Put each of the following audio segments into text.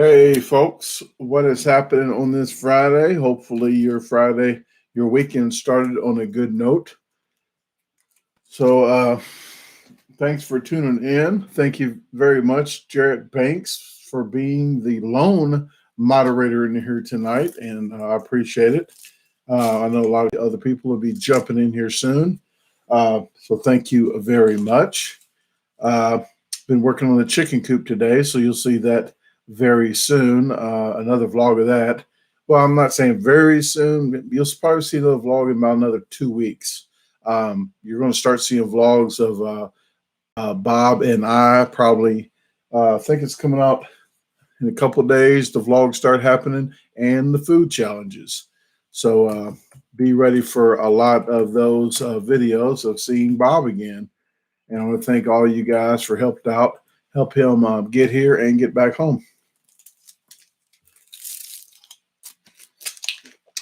Hey folks, what is happening on this Friday? Hopefully your weekend started on a good note. So thanks for tuning in. Thank you very much, Jarrett Banks, for being the lone moderator in here tonight, and I appreciate it. I know a lot of other people will be jumping in here soon. So thank you very much. Uh, been working on the chicken coop today, so you'll see that very soon. Another vlog of that. Well, I'm not saying very soon. You'll probably see the vlog in about another 2 weeks. You're going to start seeing vlogs of Bob and I probably. I think it's coming out in a couple of days. The vlogs start happening and the food challenges. So be ready for a lot of those videos of seeing Bob again. And I want to thank all you guys for help him get here and get back home.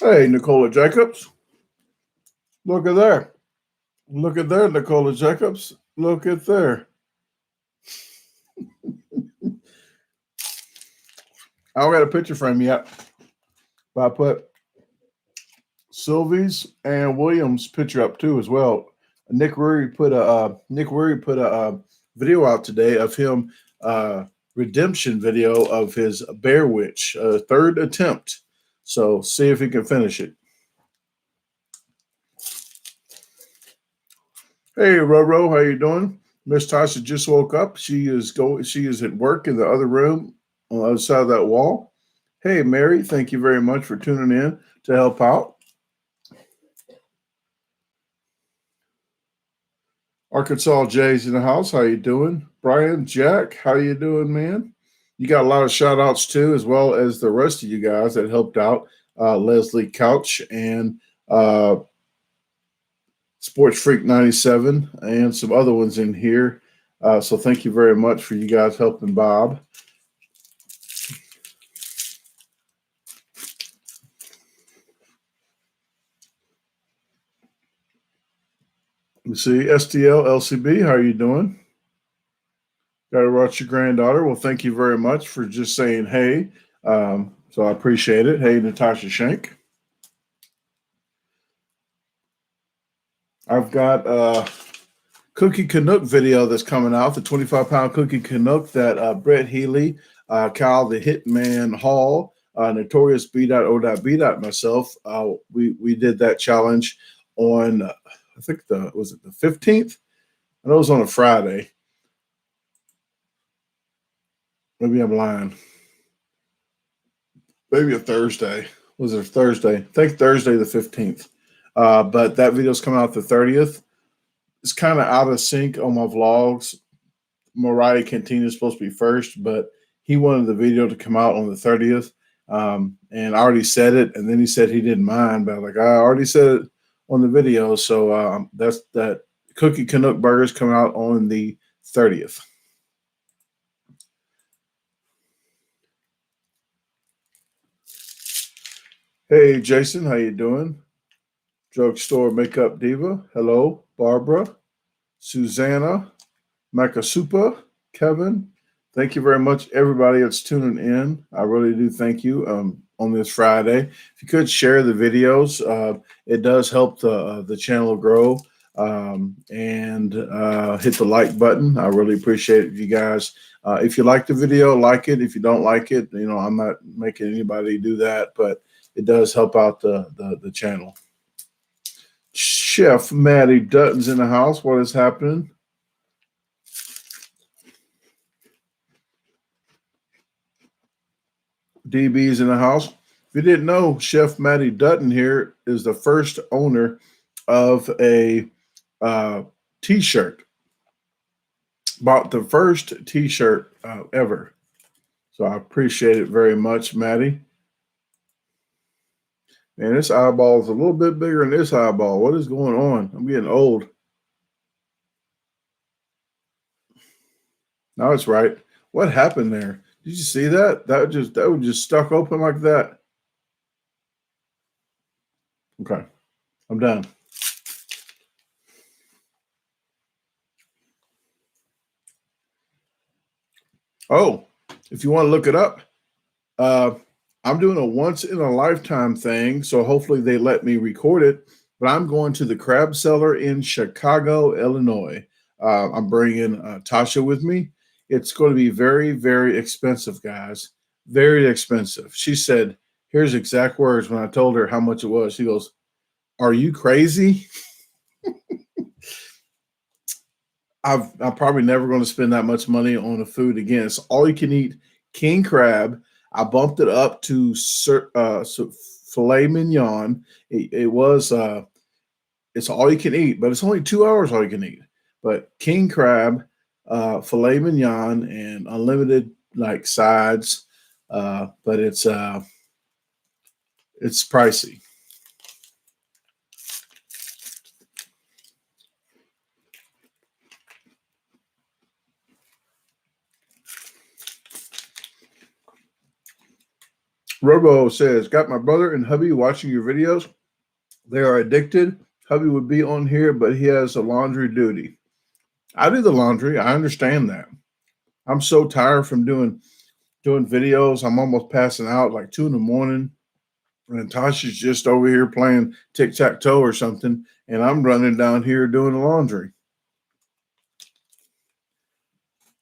Hey, Nicola Jacobs. Look at there. Look at there, Nicola Jacobs. Look at there. I don't got a picture frame yet, but I put Sylvie's and William's picture up too as well. Nick Worry put a video out today of him redemption video of his Bear Witch, third attempt. So see if he can finish it. Hey Roro, how you doing? Miss Tasha just woke up. She is at work in the other room on the other side of that wall. Hey Mary, thank you very much for tuning in to help out. Arkansas Jay's in the house. How you doing? Brian, Jack, how you doing, man? You got a lot of shout outs too, as well as the rest of you guys that helped out. Leslie Couch and Sports Freak 97 and some other ones in here. So thank you very much for you guys helping Bob. You see, STL LCB, how are you doing? Got to watch your granddaughter. Well, thank you very much for just saying hey. So I appreciate it. Hey, Natasha Shank. I've got a Cookie Canuck video that's coming out, the 25-pound Cookie Canuck that Brett Healy, Kyle the Hitman Hall, Notorious B.O.B. myself, we did that challenge on, I think was it the 15th? I know it was on a Friday. Maybe I'm lying. Maybe a Thursday. Was it a Thursday? I think Thursday the 15th. But that video's coming out the 30th. It's kind of out of sync on my vlogs. Mariah Cantina is supposed to be first, but he wanted the video to come out on the 30th. And I already said it, and then he said he didn't mind, but I was like, I already said it on the video. So that's that Cookie Canuck burgers coming out on the 30th. Hey Jason, how you doing? Drugstore Makeup Diva. Hello, Barbara, Susanna, Makasupa, Kevin. Thank you very much, everybody that's tuning in. I really do thank you on this Friday. If you could share the videos, it does help the channel grow. And hit the like button. I really appreciate it, you guys. If you like the video, like it. If you don't like it, I'm not making anybody do that, but it does help out the channel. Chef Maddie Dutton's in the house. What is happening? DB's in the house. If you didn't know, Chef Maddie Dutton here is the first owner of a T-shirt. Bought the first T-shirt ever. So I appreciate it very much, Maddie. Man, this eyeball is a little bit bigger than this eyeball. What is going on? I'm getting old. Now it's right. What happened there? Did you see that? That was just stuck open like that. Okay, I'm done. Oh, if you want to look it up, Uh, I'm doing a once in a lifetime thing, so hopefully they let me record it. But I'm going to the crab cellar in Chicago, Illinois. I'm bringing Tasha with me. It's going to be very, very expensive, guys. Very expensive. She said, here's exact words when I told her how much it was. She goes, "Are you crazy?" I'm probably never going to spend that much money on a food again. It's all you can eat king crab. I bumped it up to filet mignon. It's all you can eat, but it's only 2 hours all you can eat. But king crab, filet mignon, and unlimited like sides. But it's pricey. Robo says, got my brother and hubby watching your videos. They are addicted. Hubby would be on here, but he has a laundry duty. I do the laundry. I understand that. I'm so tired from doing videos. I'm almost passing out like 2 in the morning. And Tasha's just over here playing tic-tac-toe or something. And I'm running down here doing the laundry.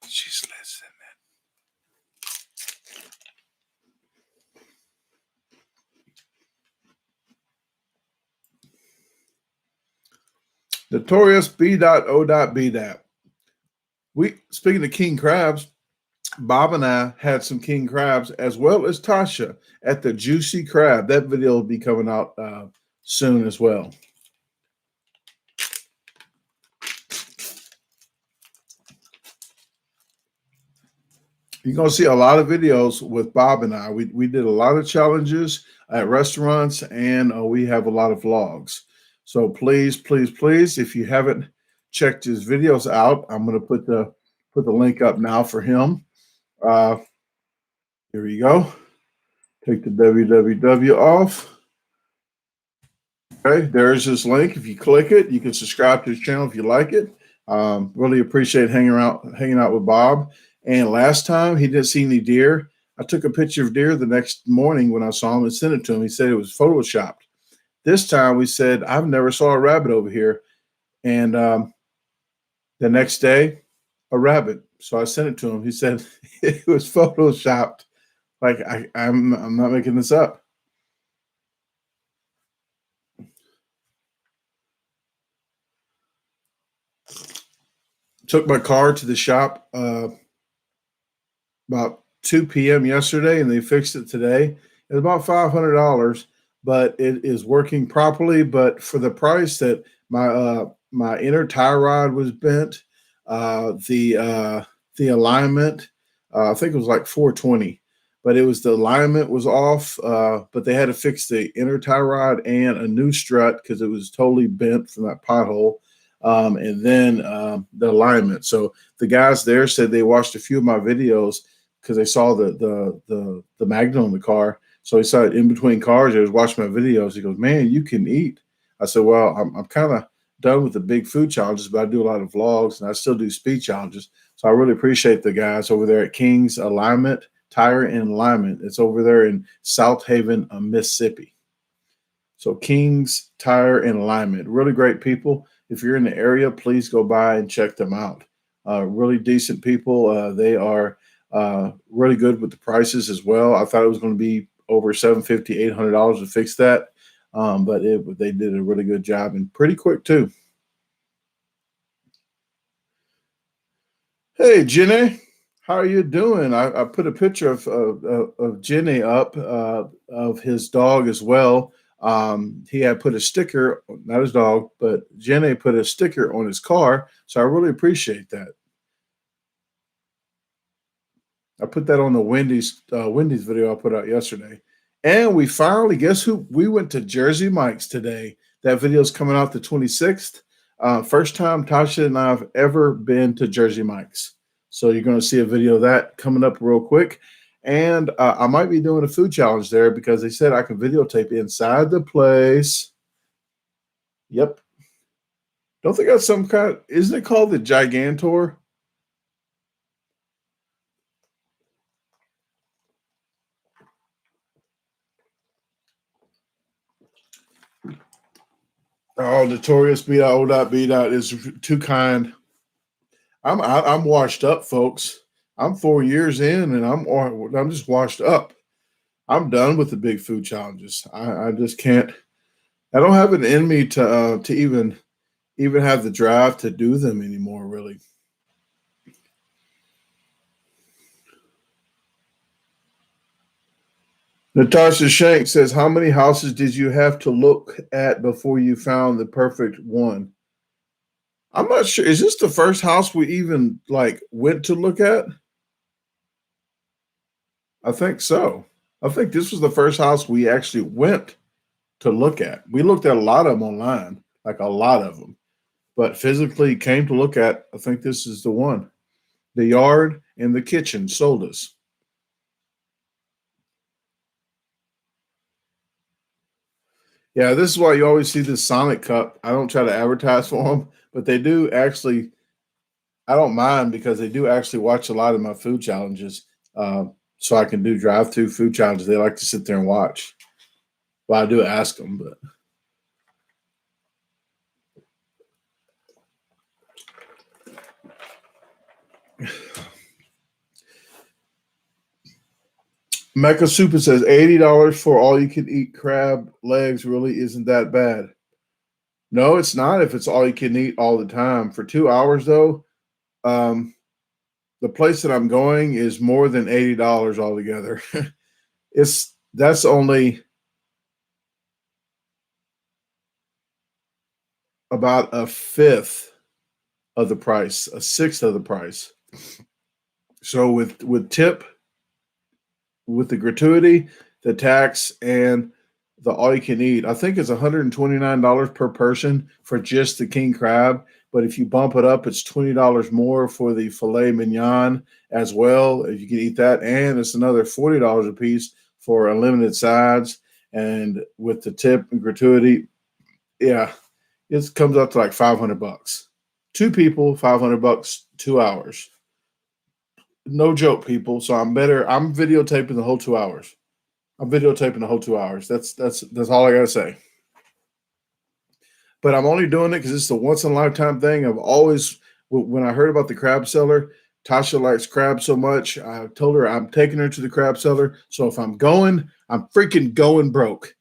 She's listening. The Torres B.O.B. Speaking of king crabs, Bob and I had some king crabs as well as Tasha at the Juicy Crab. That video will be coming out soon as well. You're going to see a lot of videos with Bob and I. We did a lot of challenges at restaurants, and we have a lot of vlogs. So please, please, please, if you haven't checked his videos out, I'm going to put the link up now for him. Here you go. Take the www off. Okay, there's his link. If you click it, you can subscribe to his channel if you like it. Really appreciate hanging out with Bob. And last time he didn't see any deer. I took a picture of deer the next morning when I saw him and sent it to him. He said it was photoshopped. This time we said, I've never saw a rabbit over here. And the next day, a rabbit. So I sent it to him. He said it was photoshopped. Like I'm not making this up. Took my car to the shop about 2 p.m. yesterday, and they fixed it today. It's about $500, but it is working properly. But for the price that my inner tie rod was bent, the alignment, I think it was like $420, but it was the alignment was off. But they had to fix the inner tie rod and a new strut because it was totally bent from that pothole. And then the alignment. So the guys there said they watched a few of my videos because they saw the magnet on the car. So he saw it in between cars. He was watching my videos. He goes, "Man, you can eat." I said, "Well, I'm kind of done with the big food challenges, but I do a lot of vlogs and I still do speed challenges." So I really appreciate the guys over there at King's Alignment Tire and Alignment. It's over there in South Haven, Mississippi. So King's Tire and Alignment, really great people. If you're in the area, please go by and check them out. Really decent people. They are really good with the prices as well. I thought it was going to be over $750, $800 to fix that, but they did a really good job and pretty quick too. Hey, Jenny, how are you doing? I put a picture of Jenny up of his dog as well. He had put a sticker, not his dog, but Jenny put a sticker on his car. So I really appreciate that. I put that on the Wendy's video I put out yesterday. And we finally, guess who? We went to Jersey Mike's today. That video is coming out the 26th. First time Tasha and I have ever been to Jersey Mike's. So you're going to see a video of that coming up real quick. And I might be doing a food challenge there because they said I can videotape inside the place. Yep. Don't they got some kind isn't it called the Gigantor? Oh, notorious B dot O dot B dot is too kind. I'm washed up, folks. I'm 4 years in, and I'm just washed up. I'm done with the big food challenges. I just can't. I don't have it in me to even have the drive to do them anymore. Really. Natasha Shank says, "How many houses did you have to look at before you found the perfect one?" I'm not sure. Is this the first house we even like went to look at? I think so. I think this was the first house we actually went to look at. We looked at a lot of them online, like a lot of them, but physically came to look at. I think this is the one. The yard and the kitchen sold us. Yeah, this is why you always see this Sonic Cup. I don't try to advertise for them, but they do actually. I don't mind because they do actually watch a lot of my food challenges. So I can do drive-through food challenges. They like to sit there and watch. Well, I do ask them, but Mecca Super says $80 for all you can eat crab legs really isn't that bad. No, it's not if it's all you can eat all the time. For 2 hours though, um, the place that I'm going is more than $80 altogether. That's only about a fifth of the price, a sixth of the price. So with tip, with the gratuity, the tax, and the all you can eat, I think it's $129 per person for just the king crab. But if you bump it up, it's $20 more for the filet mignon as well. If you can eat that, and it's another $40 a piece for unlimited sides. And with the tip and gratuity, yeah, it comes up to like $500. Two people, $500, 2 hours. No joke, people. So I'm better. I'm videotaping the whole 2 hours. I'm videotaping the whole 2 hours. That's all I gotta say. But I'm only doing it because it's a once in a lifetime thing. I've always, when I heard about the crab seller, Tasha likes crab so much. I told her I'm taking her to the crab seller. So if I'm going, I'm freaking going broke.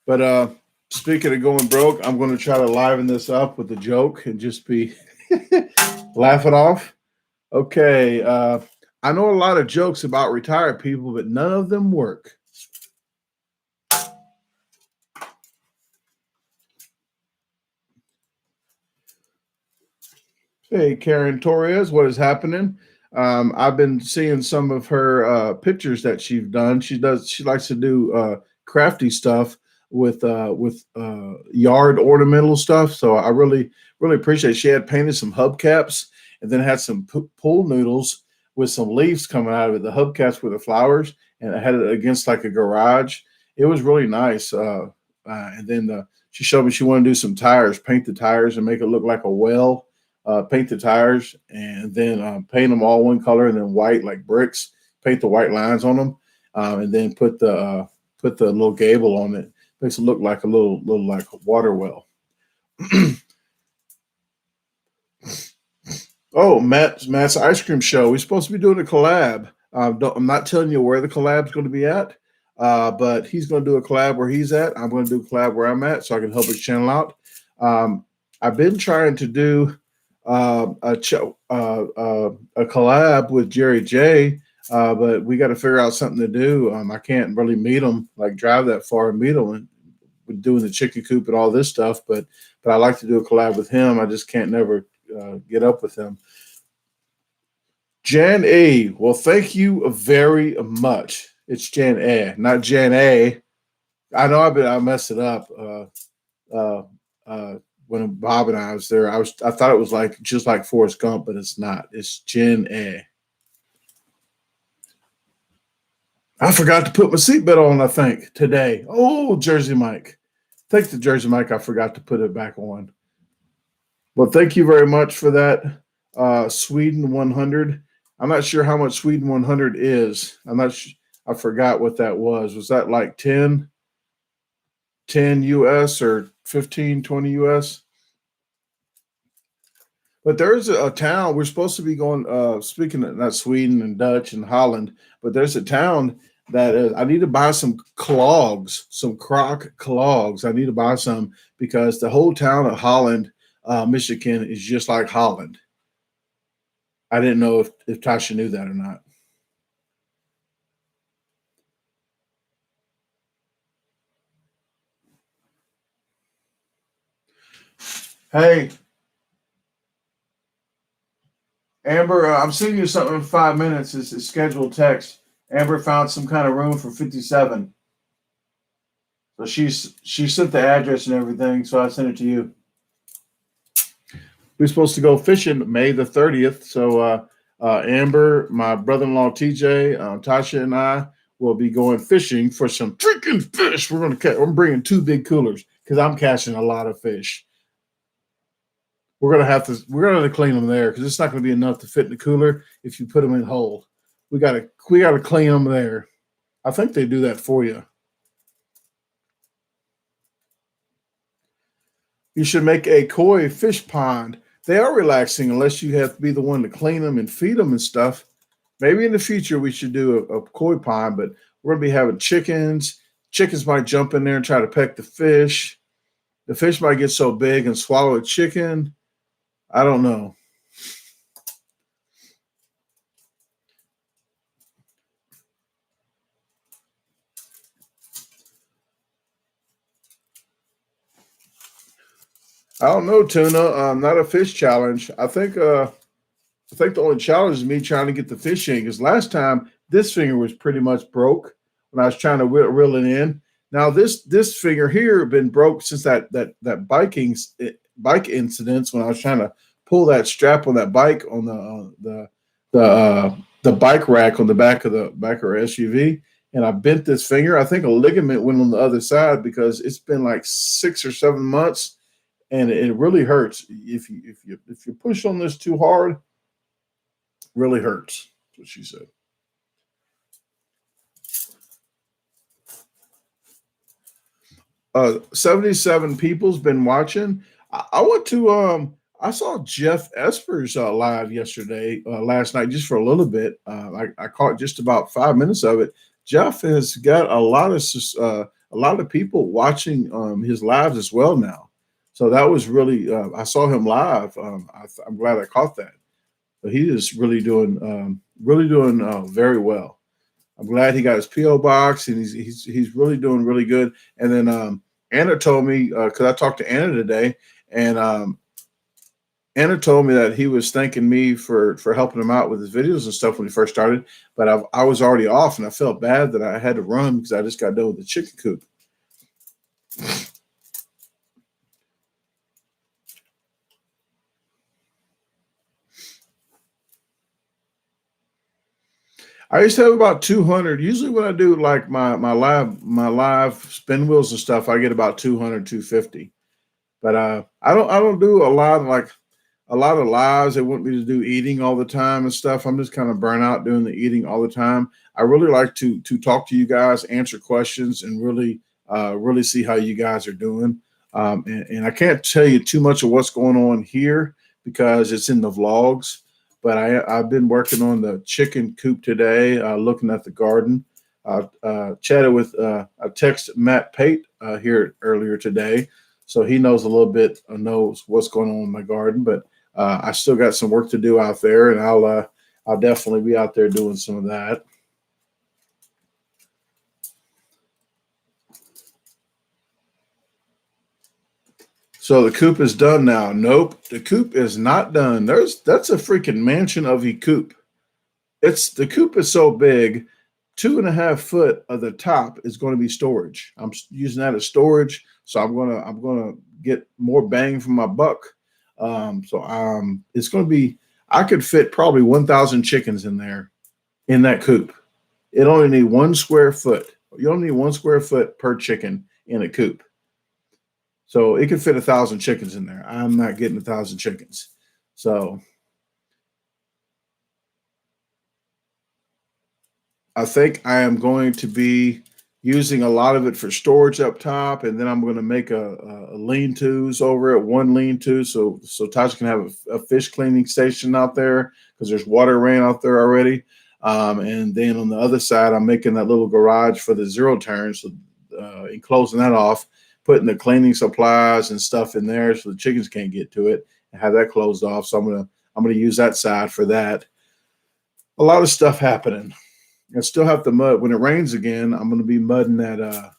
But speaking of going broke, I'm going to try to liven this up with a joke and just be laugh it off. Okay. I know a lot of jokes about retired people, but none of them work. Hey, Karen Torres, what is happening? I've been seeing some of her pictures that she's done. She likes to do crafty stuff with yard ornamental stuff. So I really appreciate it. She had painted some hubcaps and then had some pool noodles with some leaves coming out of it. The hubcaps were the flowers, and I had it against like a garage. It was really nice. And then she showed me she wanted to do some tires, paint the tires and make it look like a well, paint the tires, and then paint them all one color, and then white like bricks. Paint the white lines on them, and then put the little gable on it. Makes it look like a little like a water well. Oh, Matt's ice cream show. We're supposed to be doing a collab. I'm not telling you where the collab's going to be at, but he's going to do a collab where he's at. I'm going to do a collab where I'm at, so I can help his channel out. I've been trying to do a collab with Jerry J, but we got to figure out something to do. I can't really meet him, like drive that far and meet him, and doing the chicken coop and all this stuff. But I like to do a collab with him. I just can't never get up with him. Jan A. Well, thank you very much. It's Jan A, not Jan A. I know I messed it up. Uh, when Bob and I was there, I thought it was like just like Forrest Gump, but it's not. It's Jen A. I forgot to put my seatbelt on, I think, today. Oh, Jersey Mike. Thanks to Jersey Mike, I forgot to put it back on. Well, thank you very much for that. Sweden 100. I'm not sure how much Sweden 100 is. I forgot what that was. Was that like 10 US or 15, 20 US? But there's a town we're supposed to be going. Speaking of not Sweden and Dutch and Holland, but there's a town that I need to buy some clogs, some croc clogs. I need to buy some because the whole town of Holland, Michigan, is just like Holland. I didn't know if Tasha knew that or not. Hey, Amber, I'm sending you something in 5 minutes. It's a scheduled text. Amber found some kind of room for 57. So she sent the address and everything, so I sent it to you. We're supposed to go fishing May the 30th. So Amber, my brother-in-law TJ, Tasha, and I will be going fishing for some freaking fish. I'm bringing 2 big coolers because I'm catching a lot of fish. We're gonna have to clean them there because it's not gonna be enough to fit in the cooler if you put them in whole. We gotta clean them there. I think they do that for you. You should make a koi fish pond. They are relaxing unless you have to be the one to clean them and feed them and stuff. Maybe in the future we should do a koi pond, but we're gonna be having chickens. Chickens might jump in there and try to peck the fish. The fish might get so big and swallow a chicken. I don't know. I don't know, Tuna. Not a fish challenge. I think the only challenge is me trying to get the fish in because last time this finger was pretty much broke when I was trying to reel it in. Now this finger here been broke since that bike incidents when I was trying to pull that strap on that bike on the bike rack on the back of our SUV, and I bent this finger. I think a ligament went on the other side because it's been like 6 or 7 months, and it really hurts if you push on this too hard. Really hurts. That's what she said. 77 people's been watching. I went to I saw Jeff Esper's live last night, just for a little bit. I caught just about 5 minutes of it. Jeff has got a lot of people watching his lives as well now. So that was really I saw him live. I'm glad I caught that. But he is really doing very well. I'm glad he got his PO box, and he's really doing really good. And then Anna told me because I talked to Anna today, and Anna told me that he was thanking me for helping him out with his videos and stuff when he first started. But I was already off, and I felt bad that I had to run because I just got done with the chicken coop. I used to have about 200. Usually when I do like my live spin wheels and stuff, I get about 200, 250. But I don't do a lot of lives. They want me to do eating all the time and stuff. I'm just kind of burnt out doing the eating all the time. I really like to talk to you guys, answer questions, and really see how you guys are doing. And I can't tell you too much of what's going on here because it's in the vlogs. But I've been working on the chicken coop today, looking at the garden. Chatted with, I texted Matt Pate here earlier today, so he knows a little bit, knows what's going on in my garden. But I still got some work to do out there, and I'll definitely be out there doing some of that. So the coop is done now. Nope, the coop is not done. That's a freaking mansion of a coop. The coop is so big, 2.5 foot of the top is going to be storage. I'm using that as storage, so I'm gonna get more bang for my buck. It's going to be. I could fit probably 1,000 chickens in there, in that coop. It only need 1 square foot. You only need 1 square foot per chicken in a coop. So it could fit 1,000 chickens in there. I'm not getting 1,000 chickens. So I think I am going to be using a lot of it for storage up top, and then I'm going to make a lean-tos over it, one lean-to, so Tasha can have a fish cleaning station out there because there's water rain out there already. And then on the other side, I'm making that little garage for the zero turn, so enclosing that off, putting the cleaning supplies and stuff in there so the chickens can't get to it, and have that closed off. So I'm gonna use that side for that. A lot of stuff happening. I still have to mud when it rains again. I'm going to be mudding that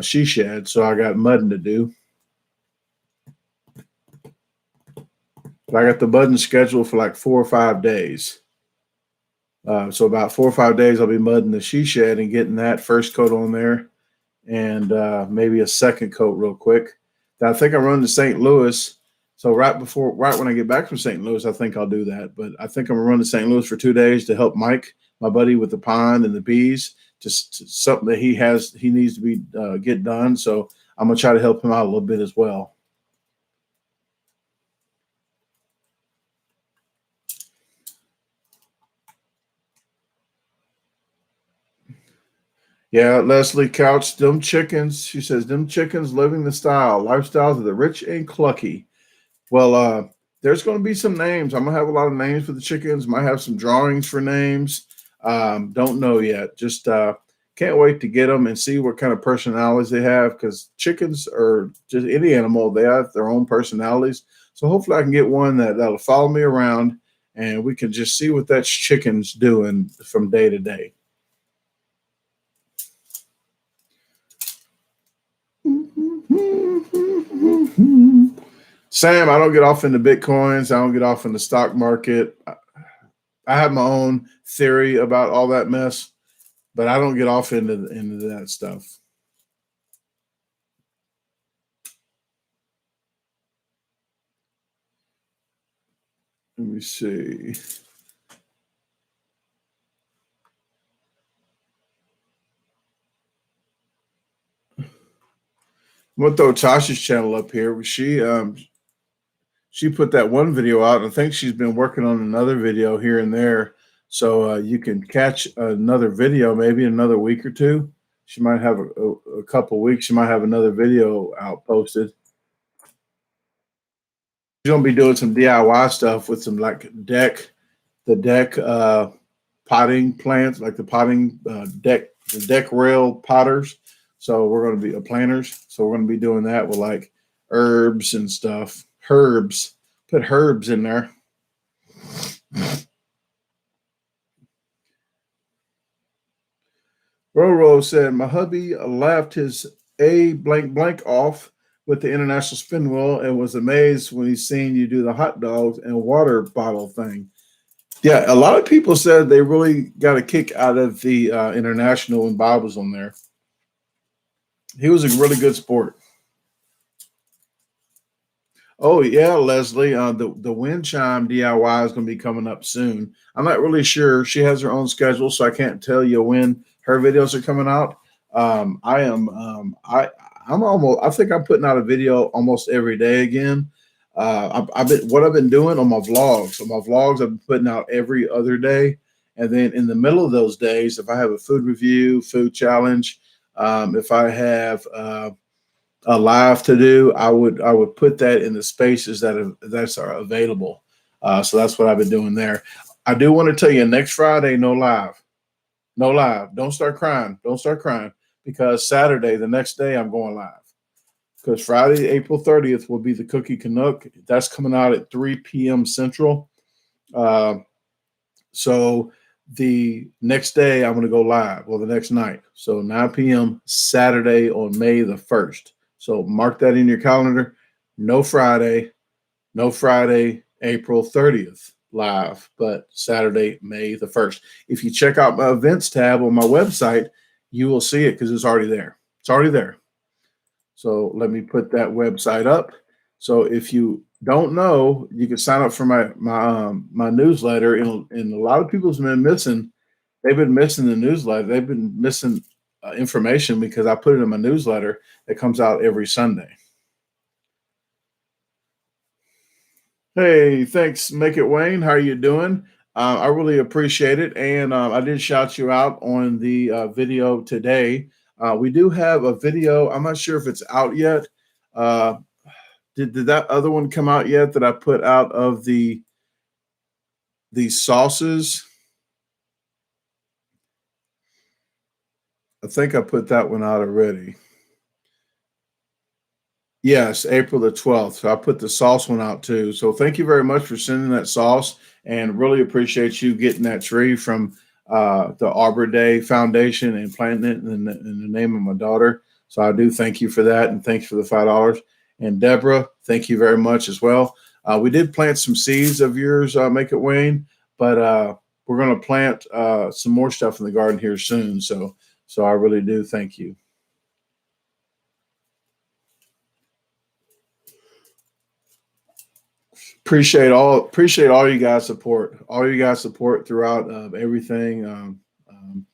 she shed, so I got mudding to do. But I got the mudding scheduled for like 4 or 5 days. So about 4 or 5 days, I'll be mudding the she shed and getting that first coat on there, and maybe a second coat real quick. Now, I think I'm running to St. Louis. So right when I get back from St. Louis, I think I'll do that. But I think I'm gonna run to St. Louis for 2 days to help Mike, my buddy, with the pond and the bees. Just something that he needs to be get done. So I'm gonna try to help him out a little bit as well. Yeah, Leslie Couch, them chickens. She says them chickens living the lifestyles of the rich and clucky. Well, there's going to be some names. I'm gonna have a lot of names for the chickens. Might have some drawings for names. Don't know yet. Just can't wait to get them and see what kind of personalities they have. Because chickens or just any animal, they have their own personalities. So hopefully I can get one that'll follow me around, and we can just see what that chicken's doing from day to day. Sam, I don't get off into Bitcoins. I don't get off in the stock market. I have my own theory about all that mess, but I don't get off into that stuff. Let me see. I'm gonna throw Tasha's channel up here. She put that one video out, and I think she's been working on another video here and there. So you can catch another video maybe in another week or two. She might have a couple weeks. She might have another video out posted. She's gonna be doing some DIY stuff with some like the deck potting plants, like the potting the deck rail potters. So we're gonna be planters. So we're gonna be doing that with like herbs and stuff. Herbs. Put herbs in there. Roro said, my hubby left his A blank blank off with the international spin wheel and was amazed when he seen you do the hot dogs and water bottle thing. Yeah, a lot of people said they really got a kick out of the international when Bob was on there. He was a really good sport. Oh yeah, Leslie. The wind chime DIY is going to be coming up soon. I'm not really sure. She has her own schedule, so I can't tell you when her videos are coming out. I am. I'm almost. I think I'm putting out a video almost every day again. I've been doing on my vlogs. On my vlogs, I've been putting out every other day, and then in the middle of those days, if I have a food review, food challenge, if I have a live to do, I would put that in the spaces that are available. So that's what I've been doing there. I do want to tell you, next Friday, no live, no live. Don't start crying. Don't start crying because Saturday, the next day, I'm going live. Because Friday, April 30th, will be the Cookie Canuck. That's coming out at 3 p.m. Central. So the next day, I'm going to go live, or the next night. So 9 p.m. Saturday on May the 1st. So mark that in your calendar. No Friday, April 30th live, but Saturday, May the 1st. If you check out my events tab on my website, you will see it because it's already there. It's already there. So let me put that website up. So if you don't know, you can sign up for my newsletter. And a lot of people's been missing. They've been missing the newsletter. They've been missing information because I put it in my newsletter that comes out every Sunday. Hey, thanks, Make It Wayne. How are you doing? I really appreciate it. And I did shout you out on the video today. We do have a video. I'm not sure if it's out yet. Uh, did that other one come out yet that I put out of the sauces? I think I put that one out already. Yes, April the 12th. So I put the sauce one out too. So thank you very much for sending that sauce, and really appreciate you getting that tree from the Arbor Day Foundation and planting it in the name of my daughter. So I do thank you for that, and thanks for the $5. And Deborah, thank you very much as well. We did plant some seeds of yours, Make It Wayne, but we're going to plant some more stuff in the garden here soon. So I really do thank you. Appreciate all you guys support, throughout everything.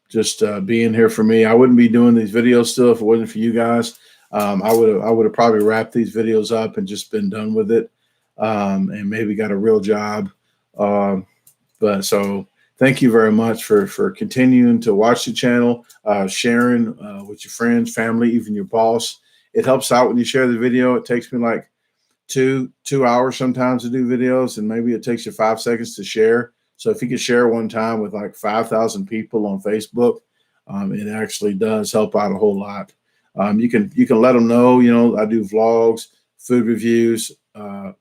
Just being here for me. I wouldn't be doing these videos still if it wasn't for you guys. I would have probably wrapped these videos up and just been done with it, and maybe got a real job. But so thank you very much for continuing to watch the channel, sharing with your friends, family, even your boss. It helps out when you share the video. It takes me like two hours sometimes to do videos, and maybe it takes you 5 seconds to share. So if you could share one time with like 5,000 people on Facebook, it actually does help out a whole lot. You can let them know, I do vlogs, food reviews,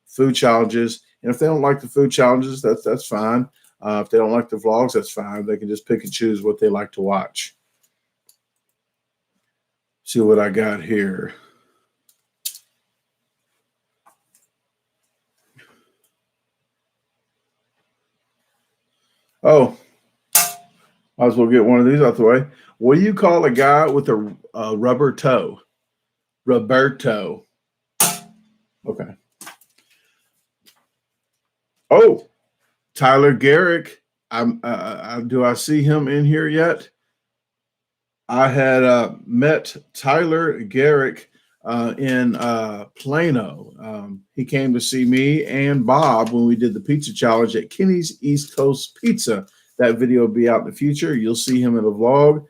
food challenges, and if they don't like the food challenges, that's fine. If they don't like the vlogs, that's fine. They can just pick and choose what they like to watch. See what I got here. Oh, might as well get one of these out the way. What do you call a guy with a rubber toe? Roberto. Okay. Oh, Tyler Garrick. Do I see him in here yet? I had met Tyler Garrick in Plano. He came to see me and Bob when we did the pizza challenge at Kenny's East Coast Pizza. That video will be out in the future. You'll see him in a vlog.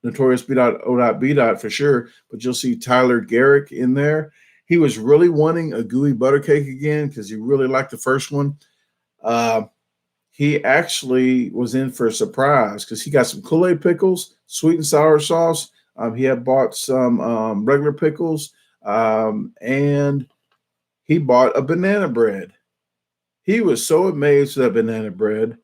Notorious B.O.B. for sure, but you'll see Tyler Garrick in there. He was really wanting a gooey butter cake again because he really liked the first one. He actually was in for a surprise because he got some Kool-Aid pickles, sweet and sour sauce. He had bought some regular pickles, and he bought a banana bread. He was so amazed with that banana bread.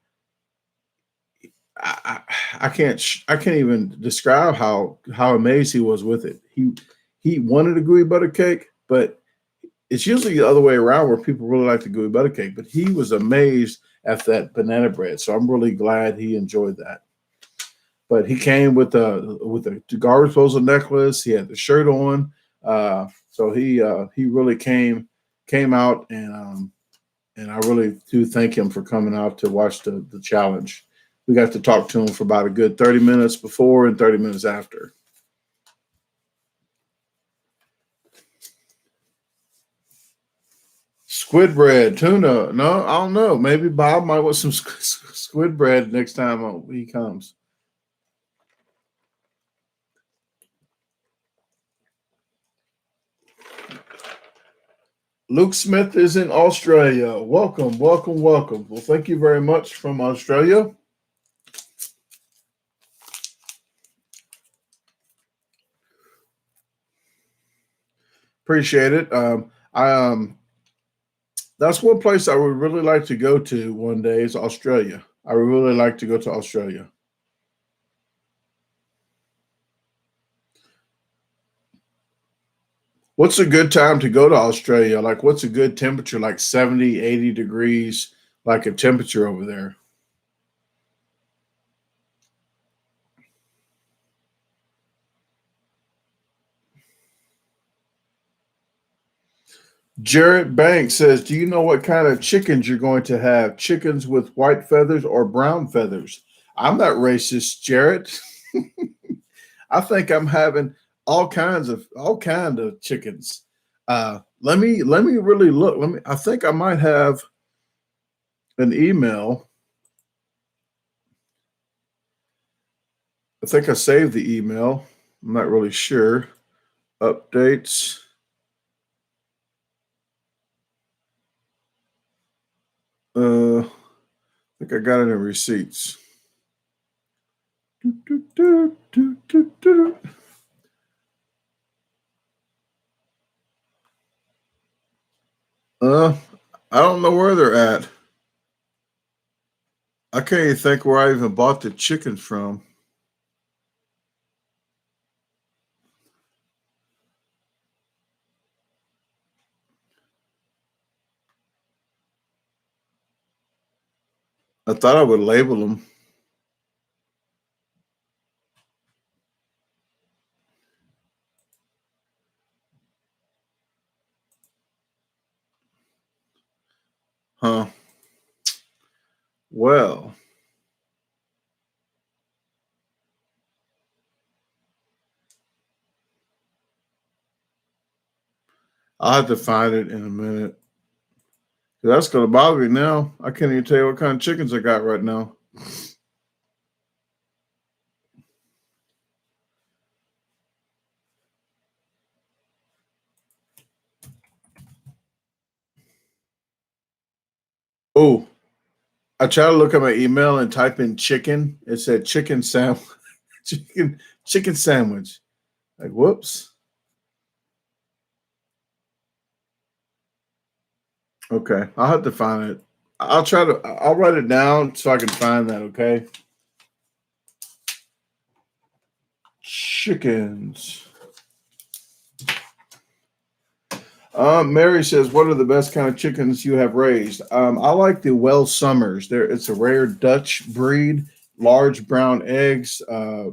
I can't even describe how amazed he was with it. He wanted a gooey butter cake, but it's usually the other way around where people really like the gooey butter cake. But he was amazed at that banana bread, so I'm really glad he enjoyed that. But he came with a DaGarbageDisposal necklace. He had the shirt on, so he really came out, and I really do thank him for coming out to watch the challenge. We got to talk to him for about a good 30 minutes before and 30 minutes after. Squid bread, tuna. No, I don't know. Maybe Bob might want some squid bread next time he comes. Luke Smith is in Australia. Welcome, welcome, welcome. Well, thank you very much from Australia. Appreciate it. That's one place I would really like to go to one day is Australia. I would really like to go to Australia. What's a good time to go to Australia? Like, what's a good temperature? Like 70, 80 degrees, like a temperature over there. Jared Banks says, do you know what kind of chickens you're going to have? Chickens with white feathers or brown feathers? I'm not racist, Jared. I think I'm having all kind of chickens. Let me really look. I think I might have an email. I think I saved the email. I'm not really sure. Updates. I think I got it in receipts. I don't know where they're at. I can't even think where I even bought the chickens from. I thought I would label them. Huh. Well, I'll have to find it in a minute. That's going to bother me now. I can't even tell you what kind of chickens I got right now. Oh, I tried to look at my email and type in chicken. It said chicken sandwich. chicken sandwich. Like, whoops. Okay, I'll have to find it. I'll write it down so I can find that, okay? Chickens. Mary says, "What are the best kind of chickens you have raised?" I like the Wells Summers. It's a rare Dutch breed, large brown eggs. I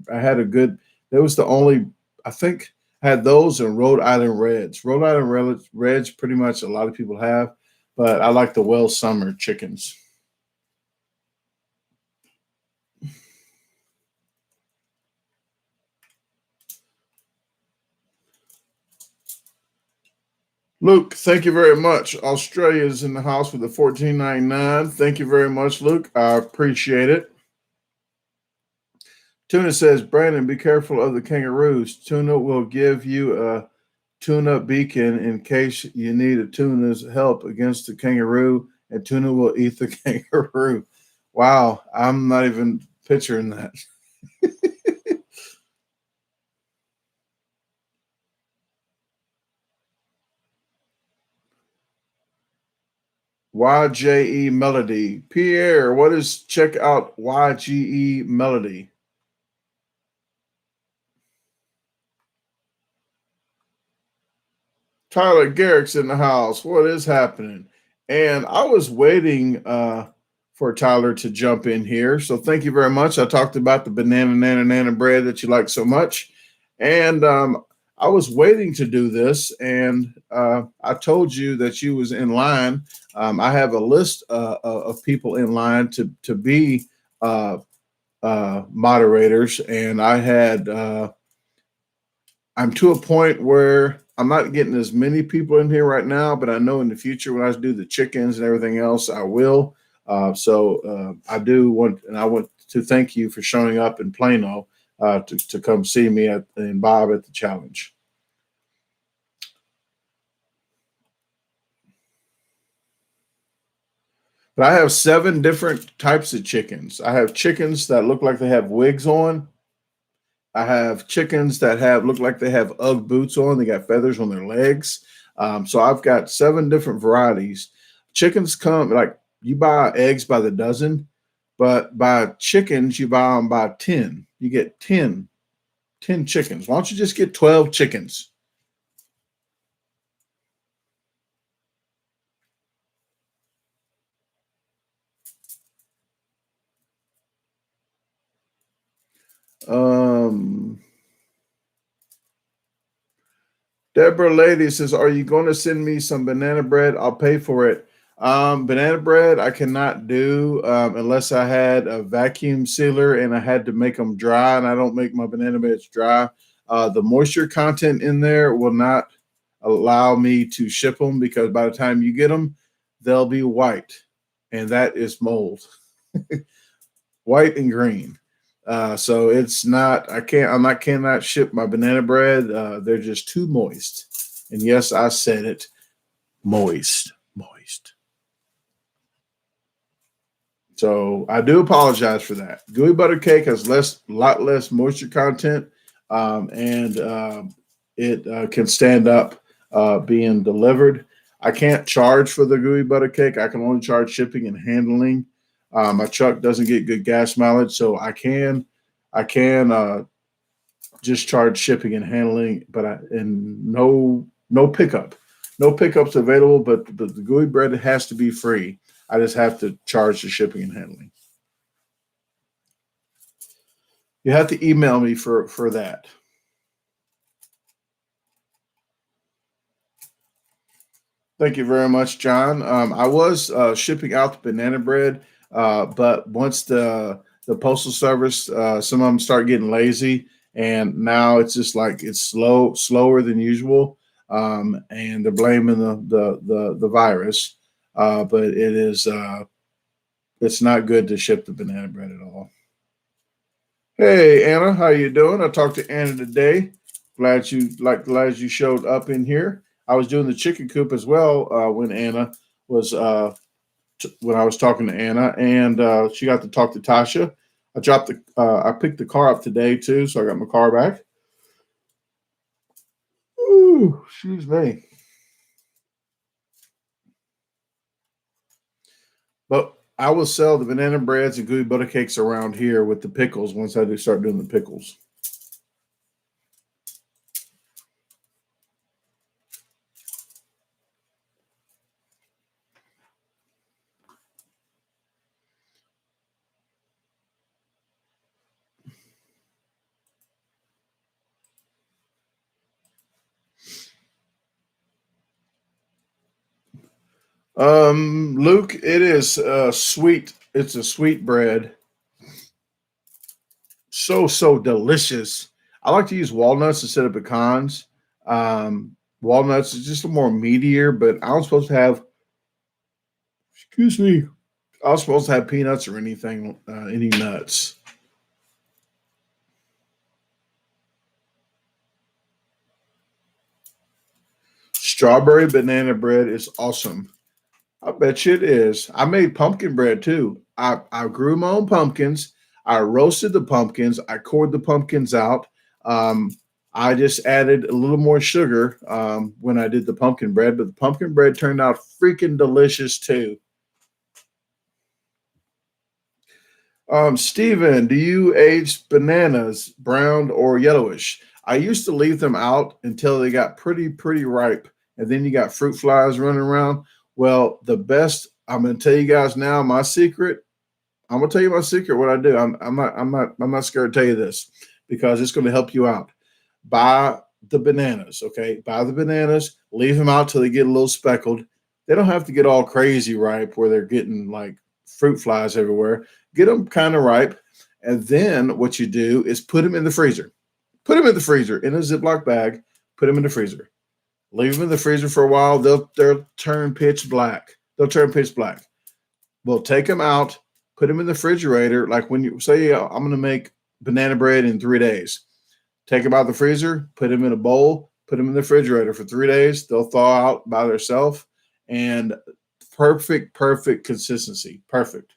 had a good. That was the only. I think I had those and Rhode Island Reds. Rhode Island Reds, pretty much a lot of people have, but I like the Wells Summer chickens. Luke, thank you very much. Australia's in the house with the 14.99. Thank you very much, Luke. I appreciate it. Tuna says, Brandon, be careful of the kangaroos. Tuna will give you a tuna beacon in case you need a tuna's help against the kangaroo, and tuna will eat the kangaroo. Wow, I'm not even picturing that. YJE Melody. Pierre, what is check out YGE Melody? Tyler Garrick's in the house. What is happening? And I was waiting for Tyler to jump in here. So thank you very much. I talked about the banana bread that you like so much. And I was waiting to do this. And I told you that you was in line. I have a list of people in line to be moderators. And I had I'm to a point where I'm not getting as many people in here right now, but I know in the future when I do the chickens and everything else, I will. I do want, and I want to thank you for showing up in Plano to come see me and Bob at the challenge. But I have 7 different types of chickens. I have chickens that look like they have wigs on. I have chickens that look like they have Ugg boots on. They got feathers on their legs. So I've got 7 different varieties. Chickens come like you buy eggs by the dozen, but by chickens you buy them by 10. You get 10 chickens. Why don't you just get 12 chickens? Deborah Lady says, "Are you going to send me some banana bread? I'll pay for it." Banana bread I cannot do unless I had a vacuum sealer and I had to make them dry, and I don't make my banana breads dry. The moisture content in there will not allow me to ship them because by the time you get them, they'll be white. and that is mold, white and green. So it's not. Cannot ship my banana bread. They're just too moist. And yes, I said it. Moist. So I do apologize for that. Gooey butter cake has lot less moisture content, and it can stand up being delivered. I can't charge for the gooey butter cake. I can only charge shipping and handling. My truck doesn't get good gas mileage, so I can just charge shipping and handling, and no pickup. No pickups available, but the gooey bread has to be free. I just have to charge the shipping and handling. You have to email me for that. Thank you very much, John. I was shipping out the banana bread, but once the postal service, some of them start getting lazy, and now it's just like it's slower than usual, and they're blaming the virus. But it's not good to ship the banana bread at all. Hey Anna, how you doing? I talked to Anna today. Glad you showed up in here. I was doing the chicken coop as well when Anna was when I was talking to Anna, and she got to talk to Tasha. I picked the car up today too, so I got my car back. Ooh, excuse me. But I will sell the banana breads and gooey butter cakes around here with the pickles once I do start doing the pickles. Luke, it is sweet. It's a sweet bread. So delicious. I like to use walnuts instead of pecans. Walnuts is just a more meatier, but I was supposed to have. Excuse me. I was supposed to have peanuts or anything, any nuts. Strawberry banana bread is awesome. I bet you it is. I made pumpkin bread too. I grew my own pumpkins. I roasted the pumpkins. I cored the pumpkins out. Um, I just added a little more sugar when I did the pumpkin bread, but the pumpkin bread turned out freaking delicious too. Steven, do you age bananas brown or yellowish? I used to leave them out until they got pretty ripe, and then you got fruit flies running around. Well, the best I'm going to tell you guys now. My secret. I'm going to tell you my secret. What I do. I'm not scared to tell you this because it's going to help you out. Buy the bananas. Okay, buy the bananas. Leave them out till they get a little speckled. They don't have to get all crazy ripe where they're getting like fruit flies everywhere. Get them kind of ripe, and then what you do is put them in the freezer. Put them in the freezer in a Ziploc bag. Put them in the freezer. Leave them in the freezer for a while. They'll turn pitch black. They'll turn pitch black. We'll take them out. Put them in the refrigerator. Like when you say, I'm going to make banana bread in 3 days. Take them out of the freezer. Put them in a bowl. Put them in the refrigerator for 3 days. They'll thaw out by themselves. And perfect consistency. Perfect.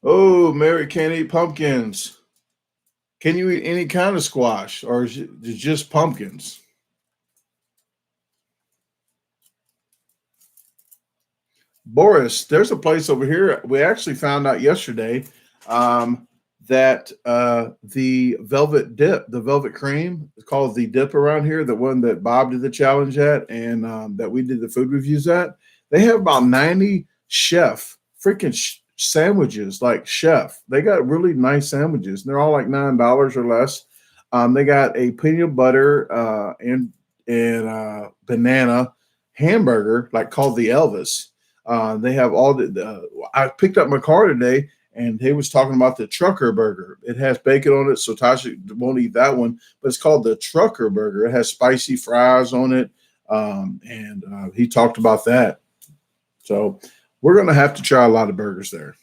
Oh, Mary can't eat pumpkins. Can you eat any kind of squash or is it just pumpkins? Boris, there's a place over here. We actually found out yesterday that the velvet cream is called the dip around here, the one that Bob did the challenge at and that we did the food reviews at. They have about 90 chef freaking sandwiches, like chef. They got really nice sandwiches. And they're all like $9 or less. They got a peanut butter and banana hamburger, like called the Elvis. They have all I picked up my car today, and they was talking about the trucker burger. It has bacon on it, so Tasha won't eat that one. But it's called the trucker burger. It has spicy fries on it, and he talked about that. So we're going to have to try a lot of burgers there.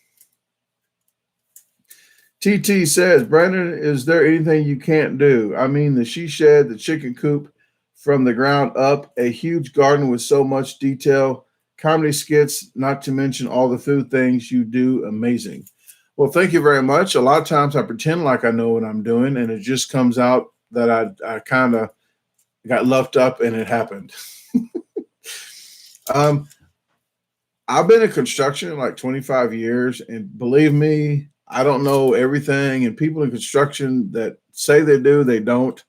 TT says, Brandon, is there anything you can't do? I mean, the she shed, the chicken coop from the ground up, a huge garden with so much detail, comedy skits, not to mention all the food things you do. Amazing. Well, thank you very much. A lot of times I pretend like I know what I'm doing, and it just comes out that I kind of got luffed up and it happened. I've been in construction like 25 years, and believe me, I don't know everything. And people in construction that say they do, they don't.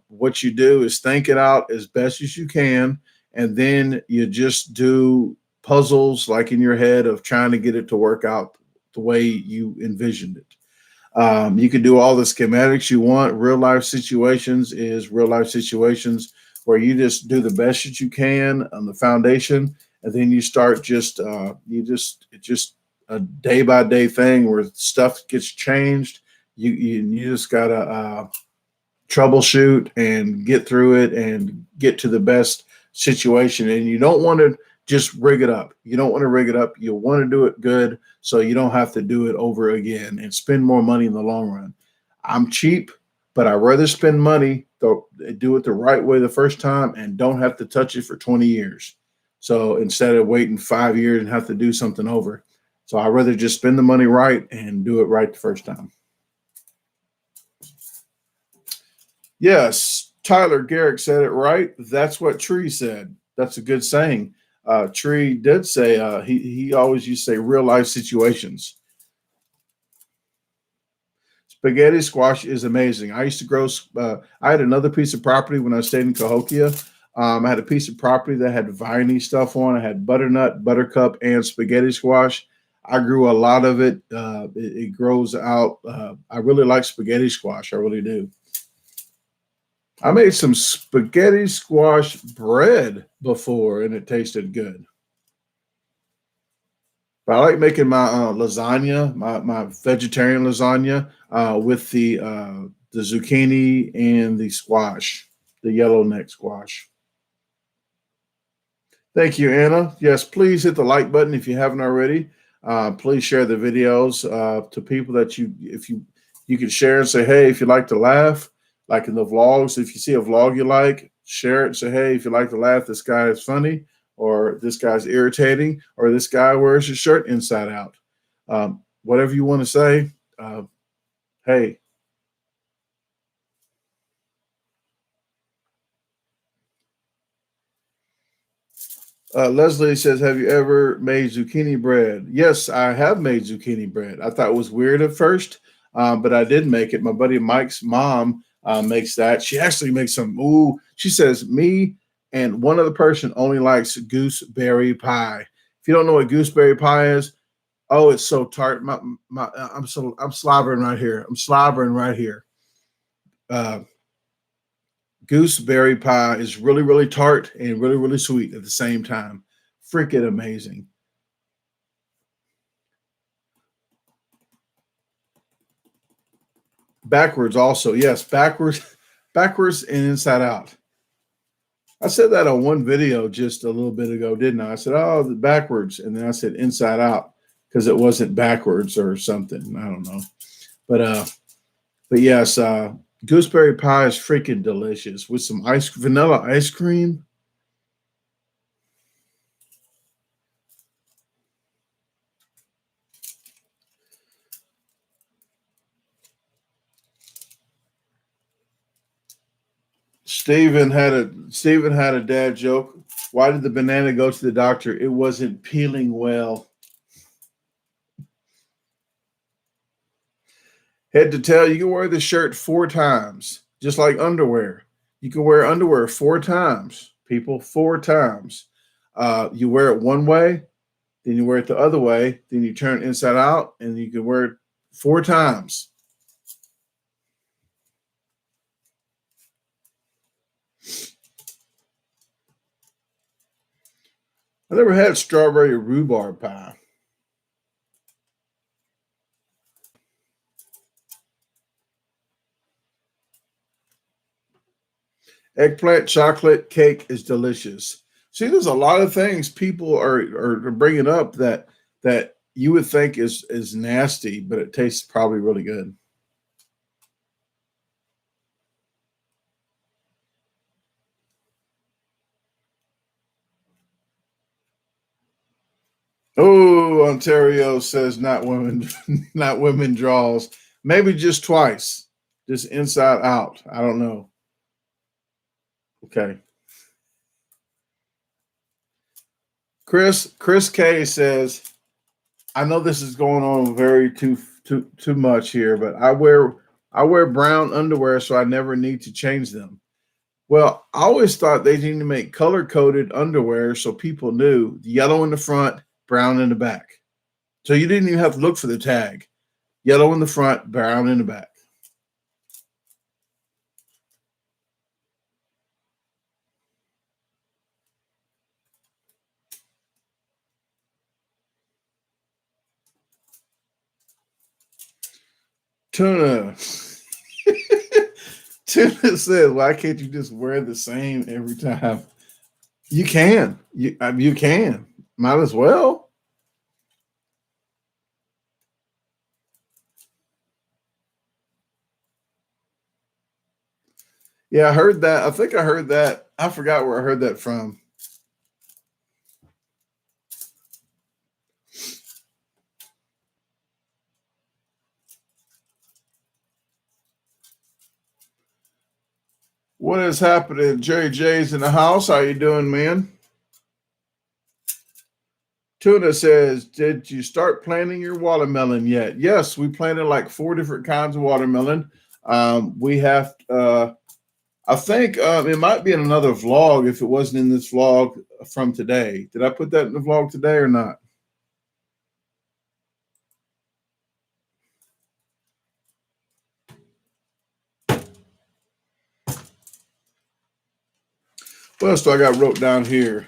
What you do is think it out as best as you can, and then you just do puzzles like in your head of trying to get it to work out the way you envisioned it. You can do all the schematics you want. Real life situations is real life situations where you just do the best that you can on the foundation, and then you start it's just a day by day thing where stuff gets changed. You just gotta troubleshoot and get through it and get to the best situation. And you don't want to just rig it up. You don't want to rig it up. You want to do it good so you don't have to do it over again and spend more money in the long run. I'm cheap, but I'd rather spend money, do it the right way the first time and don't have to touch it for 20 years. So instead of waiting 5 years and have to do something over. So I'd rather just spend the money right and do it right the first time. Yes, Tyler Garrick said it right. That's what Tree said. That's a good saying. Tree did say he always used to say real life situations. Spaghetti squash is amazing. I used to grow. I had another piece of property when I stayed in Cahokia. I had a piece of property that had viney stuff on. I had butternut, buttercup, and spaghetti squash. I grew a lot of it. It grows out. I really like spaghetti squash. I really do. I made some spaghetti squash bread before, and it tasted good. But I like making my lasagna, my vegetarian lasagna with the zucchini and the squash, the yellow neck squash. Thank you, Anna. Yes, please hit the like button if you haven't already. Please share the videos to people that you can share and say, hey, if you like to laugh, like in the vlogs, if you see a vlog you like, share it and say, hey, if you like to laugh, this guy is funny, or this guy's irritating, or this guy wears his shirt inside out. Whatever you want to say, hey. Leslie says, have you ever made zucchini bread? Yes, I have made zucchini bread. I thought it was weird at first, but I did make it. My buddy Mike's mom makes that. She actually makes some, she says, me and one other person only likes gooseberry pie. If you don't know what gooseberry pie is, oh, it's so tart. I'm slobbering right here. I'm slobbering right here. Gooseberry pie is really, really tart and really, really sweet at the same time. Freaking amazing. Backwards also. Yes, backwards and inside out. I said that on one video just a little bit ago, didn't I? I said, oh, the backwards. And then I said inside out because it wasn't backwards or something. I don't know. But yes, gooseberry pie is freaking delicious with some vanilla ice cream. Steven had a dad joke. Why did the banana go to the doctor? It wasn't peeling well. Head to tail, you can wear the shirt 4 times, just like underwear. You can wear underwear 4 times, people, 4 times. You wear it one way, then you wear it the other way, then you turn it inside out, and you can wear it 4 times. I never had strawberry rhubarb pie. Eggplant chocolate cake is delicious. See, there's a lot of things people are bringing up that you would think is nasty, but it tastes probably really good. Oh, Ontario says not women, not women draws. Maybe just twice, just inside out. I don't know. Okay. Chris K says, I know this is going on very too much here, but I wear brown underwear so I never need to change them. Well, I always thought they need to make color coded underwear so people knew yellow in the front, brown in the back. So you didn't even have to look for the tag. Yellow in the front, brown in the back. Tuna. Tuna said, why can't you just wear the same every time? You can. You can. Might as well. Yeah, I heard that. I think I heard that. I forgot where I heard that from. What is happening? Jerry J's in the house. How you doing, man? Tuna says, did you start planting your watermelon yet? Yes, we planted like 4 different kinds of watermelon. We have, I think it might be in another vlog if it wasn't in this vlog from today. Did I put that in the vlog today or not? What else do I got wrote down here?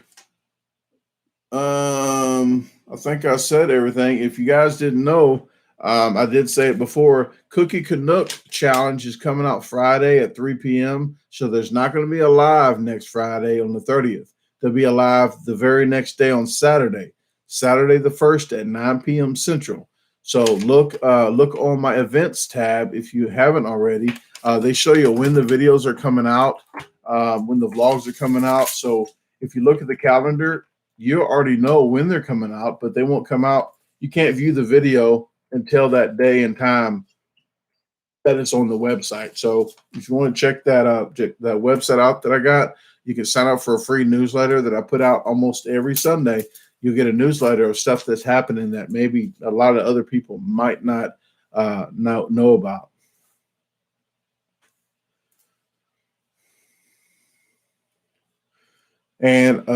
I think I said everything. If you guys didn't know, I did say it before. Cookie Canuck Challenge is coming out Friday at 3 p.m. So there's not going to be a live next Friday on the 30th. There'll be a live the very next day on Saturday the 1st at 9 p.m. Central. So look on my events tab if you haven't already. They show you when the videos are coming out, when the vlogs are coming out. So if you look at the calendar, you already know when they're coming out, but they won't come out. You can't view the video until that day and time that it's on the website. So if you want to check that website out that I got, you can sign up for a free newsletter that I put out almost every Sunday. You'll get a newsletter of stuff that's happening that maybe a lot of other people might not know about. And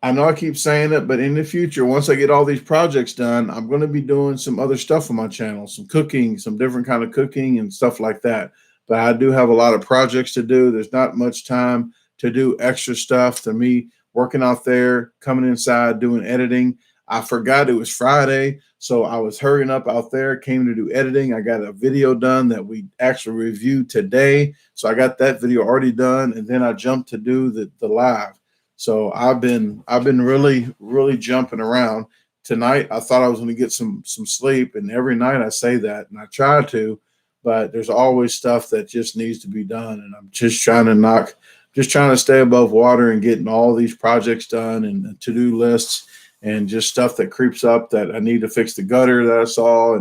I know I keep saying it, but in the future, once I get all these projects done, I'm going to be doing some other stuff on my channel, some cooking, some different kind of cooking and stuff like that. But I do have a lot of projects to do. There's not much time to do extra stuff. To me, working out there, coming inside, doing editing. I forgot it was Friday, so I was hurrying up out there, came to do editing. I got a video done that we actually reviewed today. So I got that video already done, and then I jumped to do the live. So I've been really jumping around. Tonight I thought I was going to get some sleep, and every night I say that, and I try to, but there's always stuff that just needs to be done, and I'm just trying to stay above water and getting all these projects done and to-do lists and just stuff that creeps up that I need to fix the gutter that I saw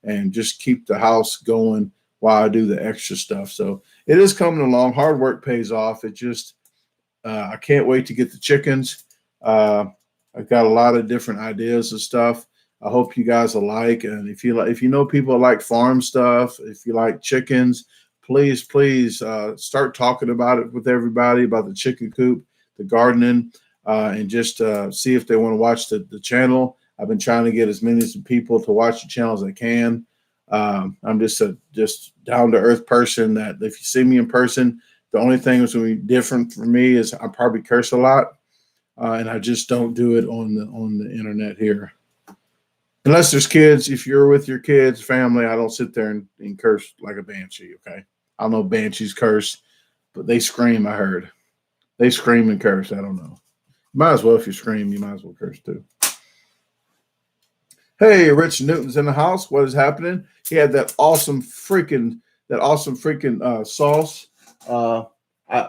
and just keep the house going while I do the extra stuff. So it is coming along. Hard work pays off. It just I can't wait to get the chickens. I've got a lot of different ideas and stuff. I hope you guys will like. And if you know people like farm stuff, if you like chickens, please start talking about it with everybody about the chicken coop, the gardening, and just see if they want to watch the channel. I've been trying to get as many people to watch the channel as I can. I'm just a down to earth person that if you see me in person, the only thing that's going to be different for me is I probably curse a lot. and I just don't do it on the internet here. Unless there's kids. If you're with your kids, family, I don't sit there and curse like a banshee, okay? I don't know banshees curse, but they scream, I heard. They scream and curse. I don't know. Might as well, if you scream, you might as well curse too. Hey, Rich Newton's in the house. What is happening? He had that awesome freaking sauce. I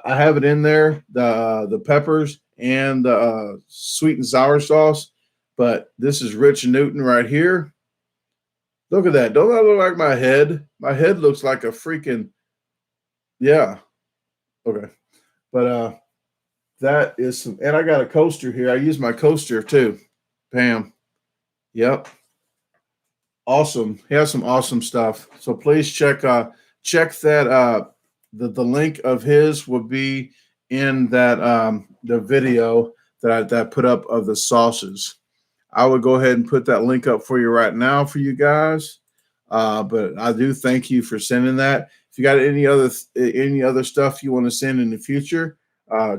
have it in there, the peppers and the sweet and sour sauce. But this is Rich Newton right here. Look at that. Don't that look like my head? My head looks like a freaking, yeah. Okay. But that is some, and I got a coaster here. I use my coaster too. Bam. Yep. Awesome. He has some awesome stuff. So please check that. The link of his will be in that the video that I put up of the sauces. I would go ahead and put that link up for you right now for you guys. But I do thank you for sending that. If you got any other stuff you want to send in the future,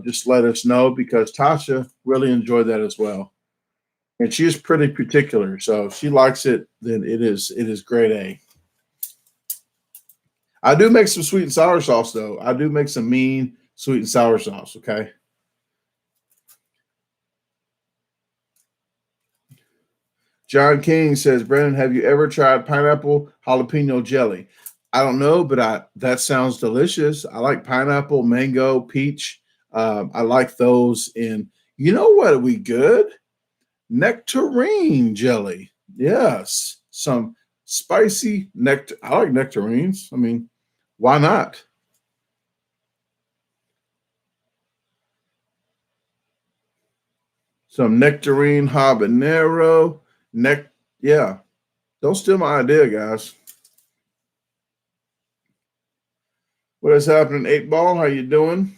just let us know, because Tasha really enjoyed that as well. And she is pretty particular. So if she likes it, then it is grade A. I do make some sweet and sour sauce, though. I do make some mean sweet and sour sauce, okay? John King says, Brandon, have you ever tried pineapple jalapeno jelly? I don't know, but that sounds delicious. I like pineapple, mango, peach. I like those. And you know what would be good? Nectarine jelly. Yes. Some spicy nectar. I like nectarines. I mean, why not? Some nectarine habanero. Yeah. Don't steal my idea, guys. What is happening, 8-Ball? How you doing?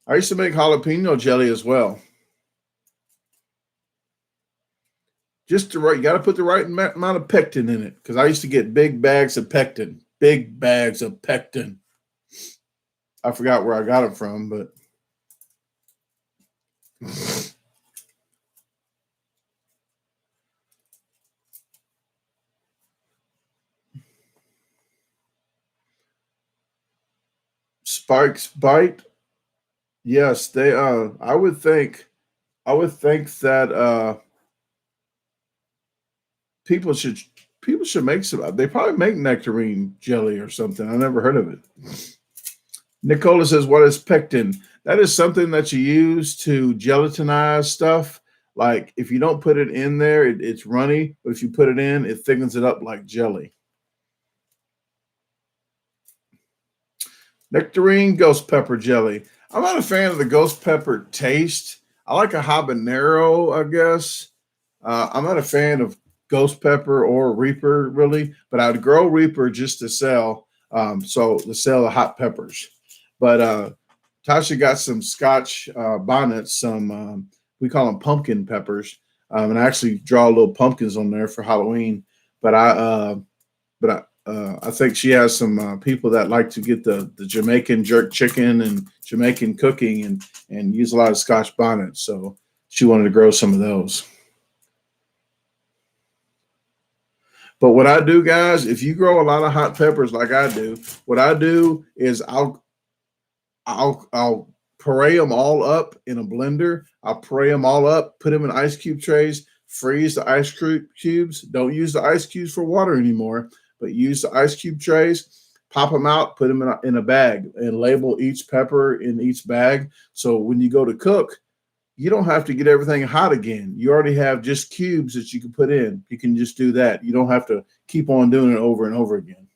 I used to make jalapeno jelly as well. Just the right, you got to put the right amount of pectin in it, because I used to get big bags of pectin. Big bags of pectin. I forgot where I got it from, but Spikes Bite. Yes, they I would think that people should make some. They probably make nectarine jelly or something. I never heard of it. Nicola says, what is pectin? That is something that you use to gelatinize stuff. Like if you don't put it in there, it's runny. But if you put it in, it thickens it up like jelly. Nectarine ghost pepper jelly. I'm not a fan of the ghost pepper taste. I like a habanero, I guess. I'm not a fan of ghost pepper or Reaper, really, but I'd grow Reaper just to sell. So to sell the hot peppers. But Tasha got some Scotch bonnets, some we call them pumpkin peppers, and I actually draw little pumpkins on there for Halloween. But I think she has some people that like to get the Jamaican jerk chicken and Jamaican cooking and use a lot of Scotch bonnets. So she wanted to grow some of those. But what I do, guys, if you grow a lot of hot peppers like I do, what I do is I'll puree them all up in a blender. I'll puree them all up, put them in ice cube trays, freeze the ice cubes. Don't use the ice cubes for water anymore, but use the ice cube trays, pop them out, put them in a bag, and label each pepper in each bag. So when you go to cook, you don't have to get everything hot again. You already have just cubes that you can put in. You can just do that. You don't have to keep on doing it over and over again.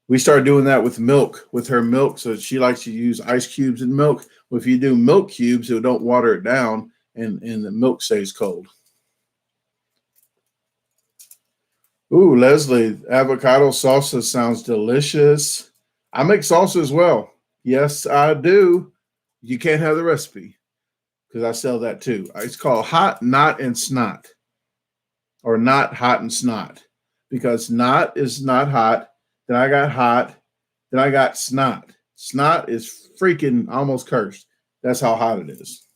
We started doing that with milk, with her milk. So she likes to use ice cubes in milk. Well, if you do milk cubes, it don't water it down and the milk stays cold. Ooh, Leslie, avocado salsa sounds delicious. I make salsa as well. Yes, I do. You can't have the recipe because I sell that too. It's called hot, not, and snot, or not, hot, and snot, because not is not hot. Then I got hot. Then I got snot. Snot is freaking almost cursed. That's how hot it is.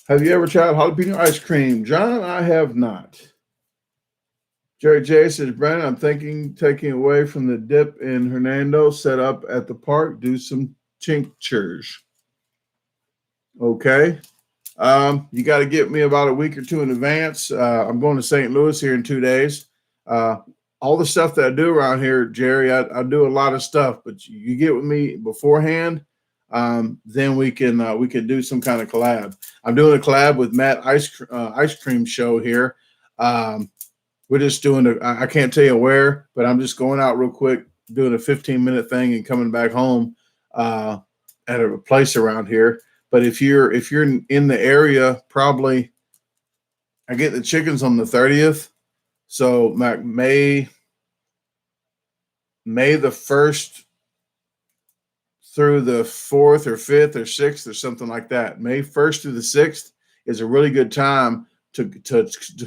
Have you ever tried jalapeno ice cream? John, I have not. Jerry J says, Brandon, I'm thinking taking away from the dip in Hernando, set up at the park, do some tinctures. Okay. You got to get me about a week or two in advance. I'm going to St. Louis here in 2 days. All the stuff that I do around here, Jerry, I do a lot of stuff, but you get with me beforehand, then we can do some kind of collab. I'm doing a collab with Matt Ice Cream Show here. We're just doing I can't tell you where, but I'm just going out real quick, doing a 15-minute thing and coming back home at a place around here. But if you're in the area, probably I get the chickens on the 30th. So May the 1st through the 4th or 5th or 6th or something like that. May 1st through the 6th is a really good time to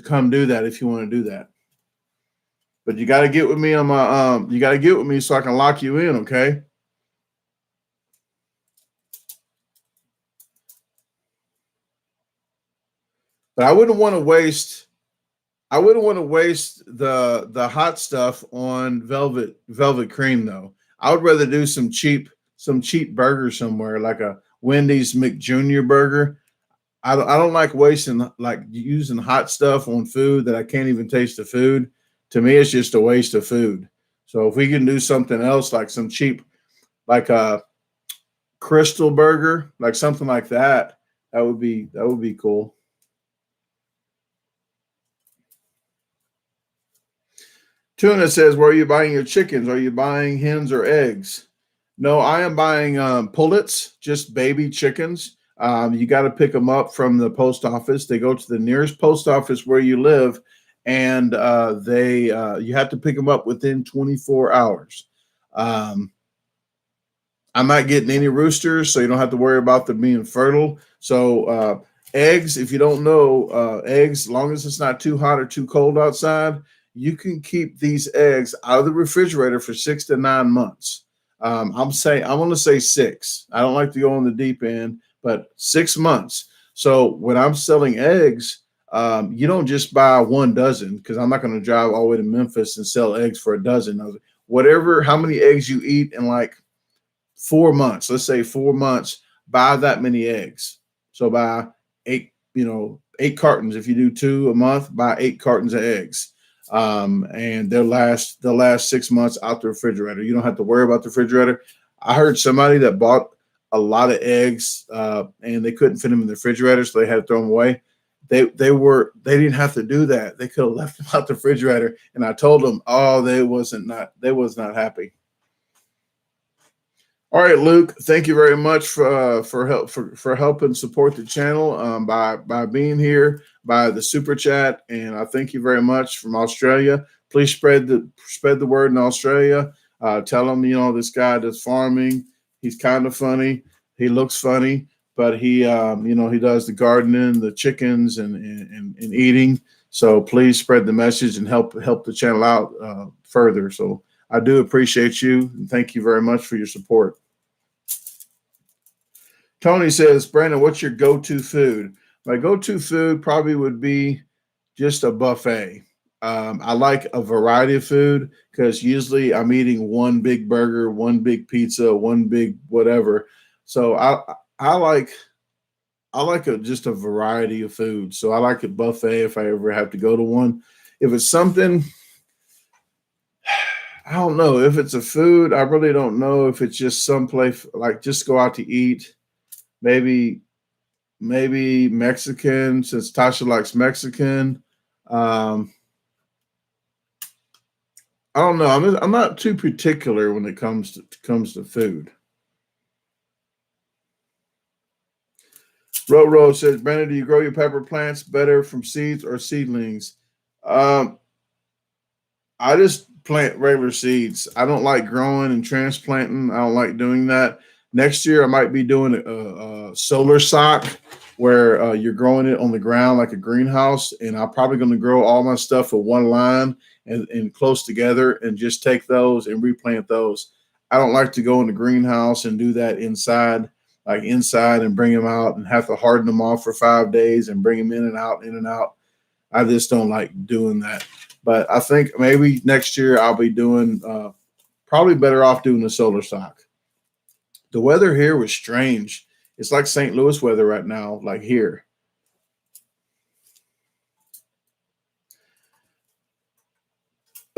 come do that if you want to do that. But you got to get with me on my you got to get with me so I can lock you in, okay? But I wouldn't want to waste the hot stuff on velvet cream though. I would rather do some cheap burger somewhere, like a Wendy's McJunior burger. I don't like wasting, like using hot stuff on food that I can't even taste the food. To me, it's just a waste of food. So if we can do something else, like some cheap, like a Crystal burger, like something like that, that would be cool. Tuna says, where are you buying your chickens? Are you buying hens or eggs? No, I am buying pullets, just baby chickens. You got to pick them up from the post office. They go to the nearest post office where you live, and you have to pick them up within 24 hours. I'm not getting any roosters, so you don't have to worry about them being fertile. So eggs, if you don't know, eggs, as long as it's not too hot or too cold outside, you can keep these eggs out of the refrigerator for 6 to 9 months. I'm going to say 6. I don't like to go on the deep end, but 6 months. So when I'm selling eggs, you don't just buy 1 dozen, because I'm not going to drive all the way to Memphis and sell eggs for a dozen. How many eggs you eat in like 4 months, let's say 4 months, buy that many eggs. So buy 8 cartons. If you do 2 a month, buy 8 cartons of eggs. And they'll last 6 months out the refrigerator. You don't have to worry about the refrigerator. I heard somebody that bought a lot of eggs, and they couldn't fit them in the refrigerator, so they had to throw them away. They didn't have to do that. They could have left them out the refrigerator. And I told them, they was not happy. All right, Luke, thank you very much for helping support the channel by being here, by the super chat, and I thank you very much from Australia. Please spread the word in Australia. Tell them, this guy does farming. He's kind of funny. He looks funny, but he does the gardening, the chickens, and eating. So please spread the message and help the channel out further. So I do appreciate you, and thank you very much for your support. Tony says, Brandon, what's your go-to food? My go-to food probably would be just a buffet. I like a variety of food because usually I'm eating one big burger, one big pizza, one big whatever. So I like just a variety of food. So I like a buffet if I ever have to go to one. If it's something, I don't know. If it's a food, I really don't know. If it's just someplace, like just go out to eat. Maybe Mexican, since Tasha likes Mexican. I don't know. I'm not too particular when it comes to food. Ro says, Brandon, do you grow your pepper plants better from seeds or seedlings? I just plant regular seeds. I don't like growing and transplanting. I don't like doing that. Next year, I might be doing a solar sock, where you're growing it on the ground like a greenhouse. And I'm probably going to grow all my stuff with one line and close together and just take those and replant those. I don't like to go in the greenhouse and do that inside, like inside, and bring them out and have to harden them off for 5 days and bring them in and out, in and out. I just don't like doing that. But I think maybe next year I'll be doing probably better off doing the solar stock. The weather here was strange. It's like St. Louis weather right now, like here.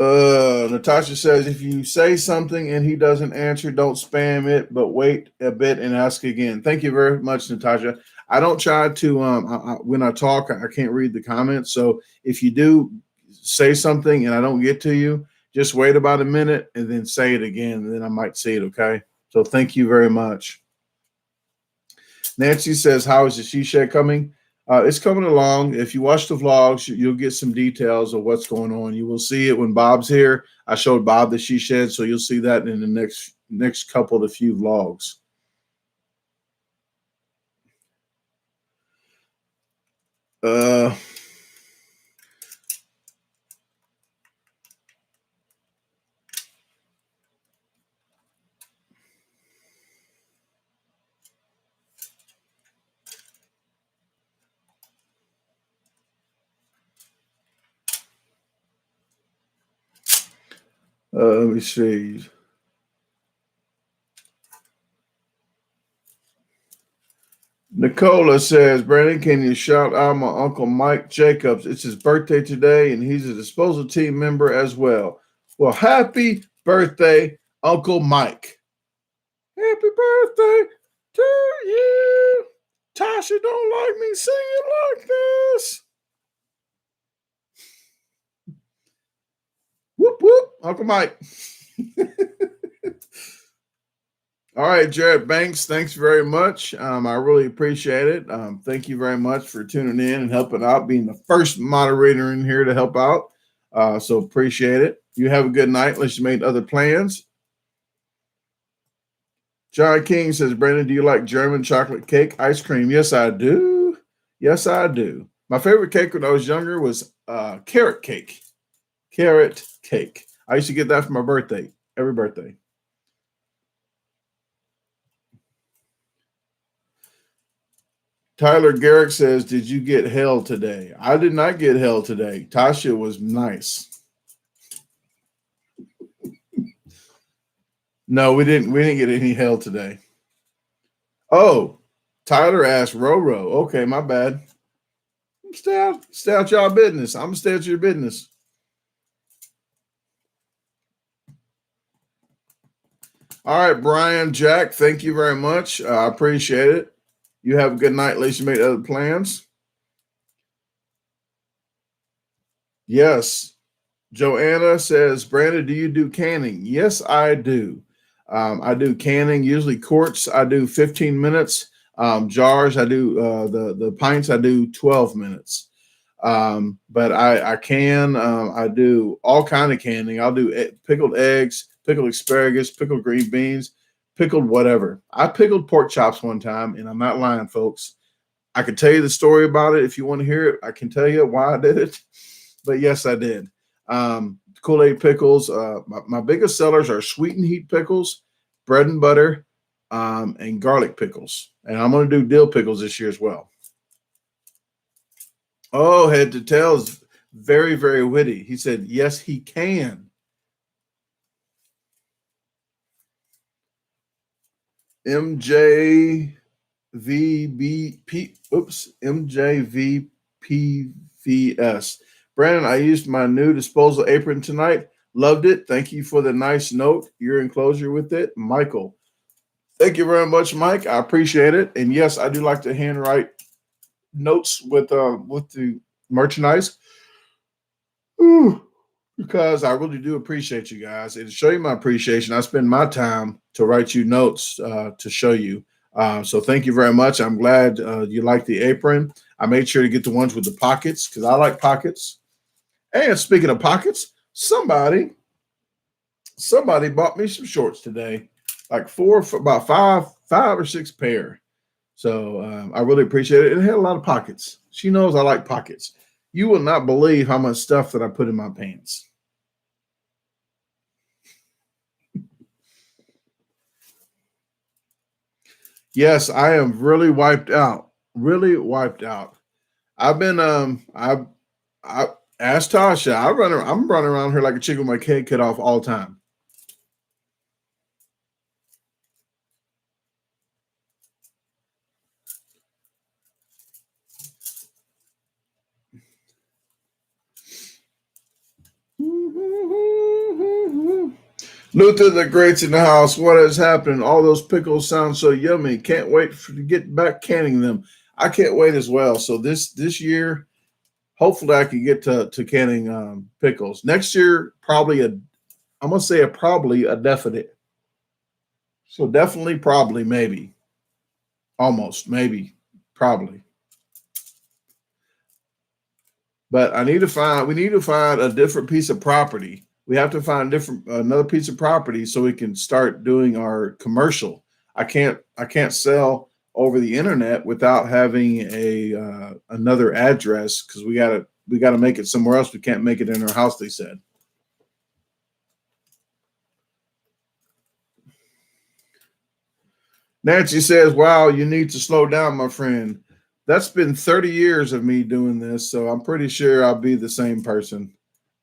Natasha says, if you say something and he doesn't answer, don't spam it, but wait a bit and ask again. Thank you very much, Natasha. I don't try to, when I talk, I can't read the comments. So if you do say something and I don't get to you, just wait about a minute and then say it again, and then I might see it, okay? So thank you very much. Nancy says, how is the she shed coming? It's coming along. If you watch the vlogs, you'll get some details of what's going on. You will see it when Bob's here. I showed Bob the she shed, so you'll see that in the next couple to few vlogs. Let me see. Nicola says, Brandon, can you shout out my Uncle Mike Jacobs? It's his birthday today, and he's a disposal team member as well. Well, happy birthday, Uncle Mike. Happy birthday to you. Tasha don't like me singing like this. Whoop, whoop, Uncle Mike. All right, Jared Banks, thanks very much. I really appreciate it. Thank you very much for tuning in and helping out, being the first moderator in here to help out. So appreciate it. You have a good night unless you made other plans. John King says, Brandon, do you like German chocolate cake ice cream? Yes, I do. Yes, I do. My favorite cake when I was younger was carrot cake. Carrot cake. I used to get that for my birthday, every birthday. Tyler Garrick says, did you get held today? I did not get held today. Tasha was nice. No, we didn't get any hell today. Oh, Tyler asked Roro. Okay, my bad. Stay out y'all business. I'm gonna stay out your business. All right, Brian, Jack, thank you very much. I appreciate it. You have a good night, unless you made other plans. Yes. Joanna says, Brandon, do you do canning? Yes, I do. I do canning, usually quarts. I do 15 minutes. Jars, I do the pints, I do 12 minutes. But I can. I do all kind of canning. I'll do pickled eggs, pickled asparagus, pickled green beans, pickled whatever. I pickled pork chops one time, and I'm not lying, folks. I could tell you the story about it if you want to hear it. I can tell you why I did it. But yes, I did. Kool-Aid pickles. My biggest sellers are sweet and heat pickles, bread and butter, and garlic pickles. And I'm going to do dill pickles this year as well. Oh, Head to Tail is very, very witty. He said, yes, he can. MJVBP. Oops. MJVPVS. Brandon, I used my new disposal apron tonight. Loved it. Thank you for the nice note. Your enclosure with it. Michael. Thank you very much, Mike. I appreciate it. And yes, I do like to handwrite notes with the merchandise. Ooh, because I really do appreciate you guys. And to show you my appreciation, I spend my time to write you notes to show you. So thank you very much. I'm glad you like the apron. I made sure to get the ones with the pockets because I like pockets. And speaking of pockets, somebody bought me some shorts today, like about five or six pair. So I really appreciate it. It had a lot of pockets. She knows I like pockets. You will not believe how much stuff that I put in my pants. Yes, I am really wiped out. Really wiped out. I've been I asked Tasha. I'm running around here like a chicken with my head cut off all the time. Luther the Great's in the house. What is happening? All those pickles sound so yummy. Can't wait to get back canning them. I can't wait as well. So this year, hopefully, I can get to canning pickles. Next year, probably I'm gonna say probably a definite. So definitely, probably, maybe, almost, maybe, probably. But we need to find a different piece of property. We have to find another piece of property so we can start doing our commercial. I can't sell over the internet without having another address because we gotta make it somewhere else. We can't make it in our house, they said. Nancy says, "Wow, you need to slow down, my friend." That's been 30 years of me doing this, so I'm pretty sure I'll be the same person.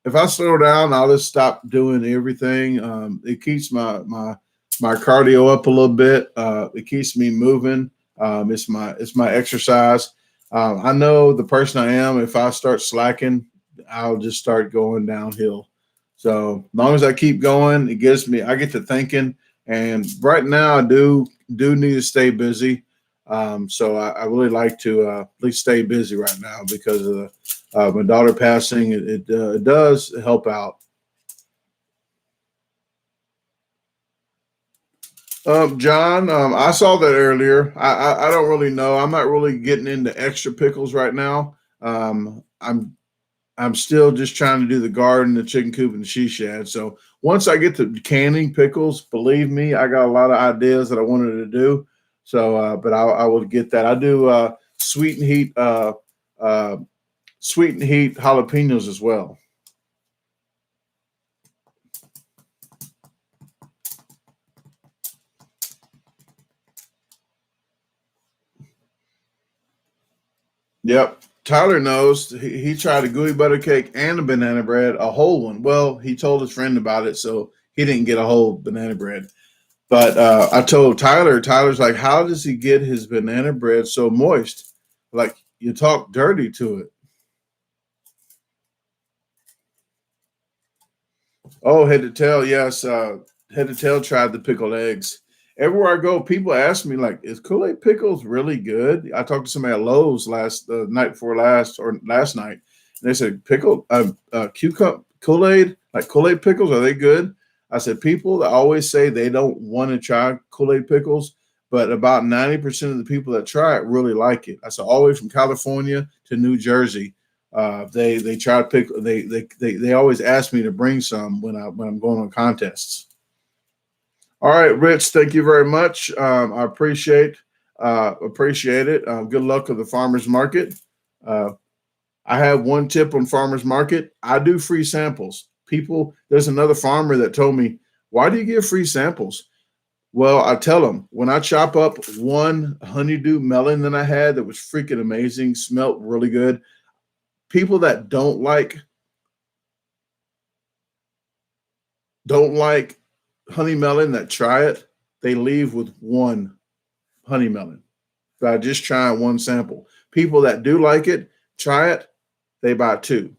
If I slow down, I'll just stop doing everything. It keeps my cardio up a little bit. It keeps me moving. It's my exercise. I know the person I am. If I start slacking, I'll just start going downhill. So as long as I keep going, it gives me. I get to thinking, and right now I do need to stay busy. So I really like to at least stay busy right now because of my daughter passing. It does help out. John, I saw that earlier. I don't really know. I'm not really getting into extra pickles right now. I'm still just trying to do the garden, the chicken coop, and the she shed. So once I get to canning pickles, believe me, I got a lot of ideas that I wanted to do. So, but I will get that. I do sweet and heat, uh, sweet and heat jalapenos as well. Yep. Tyler knows he tried a gooey butter cake and a banana bread, a whole one. Well, he told his friend about it, so he didn't get a whole banana bread. But I told Tyler's like, how does he get his banana bread so moist? Like you talk dirty to it. Oh, head to tail, yes. Head to tail tried the pickled eggs. Everywhere I go, people ask me like, "Is Kool-Aid pickles really good?" I talked to somebody at Lowe's last night before last or last night, and they said, "Pickle cucumber Kool-Aid, like Kool-Aid pickles, are they good?" I said, "People that always say they don't want to try Kool-Aid pickles, but about 90% of the people that try it really like it." I said, all the way from California to New Jersey. They try to pick. They always ask me to bring some when I'm going on contests. All right, Rich. Thank you very much. I appreciate it. Good luck with the farmers market. Uh, I have one tip on farmers market. I do free samples. There's another farmer that told me, "Why do you give free samples?" Well, I tell them when I chop up one honeydew melon that I had that was freaking amazing, smelled really good. People that don't like honey melon that try it, they leave with one honey melon by just trying one sample. People that do like it, try it, they buy two.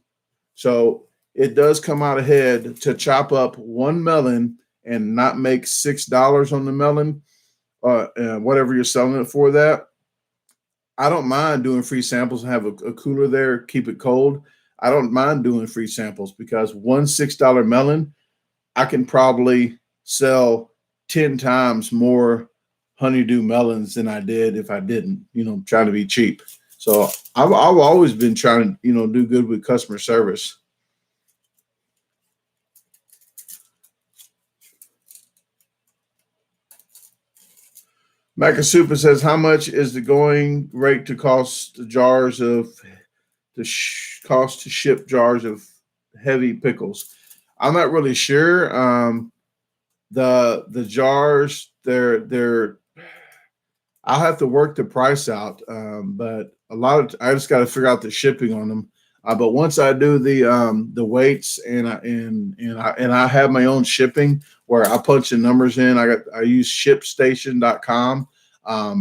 So it does come out ahead to chop up one melon and not make $6 on the melon, whatever you're selling it for. That I don't mind doing free samples and have a cooler there, keep it cold. I don't mind doing free samples because one $6 melon I can probably sell 10 times more honeydew melons than I did if I didn't, trying to be cheap. So I've always been trying to, do good with customer service. Macasupa says, how much is the going rate to cost jars of cost to ship jars of heavy pickles? I'm not really sure. The jars, they're I'll have to work the price out. But I just got to figure out the shipping on them. But once I do the weights and I have my own shipping where I punch the numbers in. I use ShipStation.com,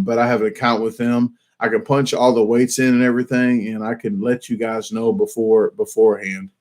but I have an account with them. I can punch all the weights in and everything, and I can let you guys know beforehand.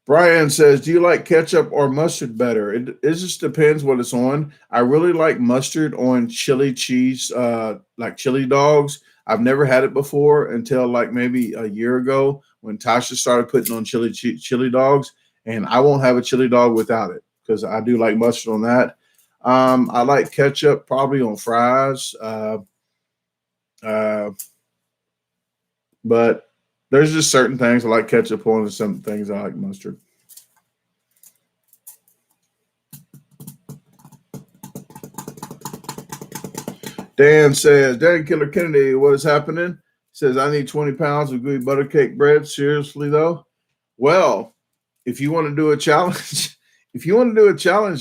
Brian says, do you like ketchup or mustard better? It just depends what it's on. I really like mustard on chili cheese, like chili dogs. I've never had it before until like maybe a year ago when Tasha started putting on chili dogs, and I won't have a chili dog without it because I do like mustard on that. I like ketchup probably on fries, but there's just certain things I like ketchup on and some things I like mustard. Dan says, Dan Killer Kennedy, what is happening? He says, I need 20 pounds of gooey butter cake bread. Seriously, though? Well, if you want to do a challenge,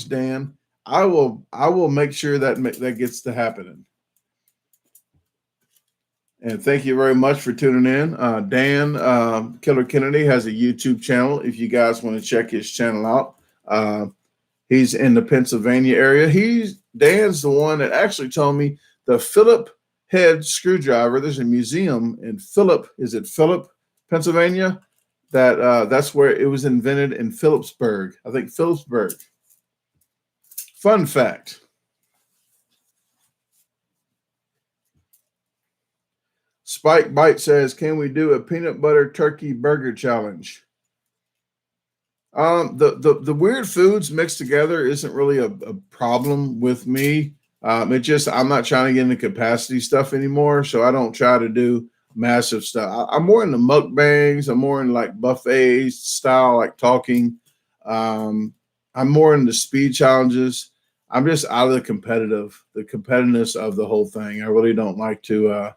Dan, I will make sure that gets to happening. And thank you very much for tuning in. Dan Killer Kennedy has a YouTube channel. If you guys want to check his channel out, he's in the Pennsylvania area. Dan's the one that actually told me the Phillip head screwdriver. There's a museum in Phillip, Pennsylvania? That's where it was invented in Phillipsburg. I think Phillipsburg. Fun fact. Spike Bite says, can we do a peanut butter turkey burger challenge? The weird foods mixed together isn't really a problem with me. I'm not trying to get into capacity stuff anymore, so I don't try to do massive stuff. I'm more into mukbangs. I'm more in like buffet style, like talking. I'm more into speed challenges. I'm just out of the competitiveness of the whole thing. I really don't like to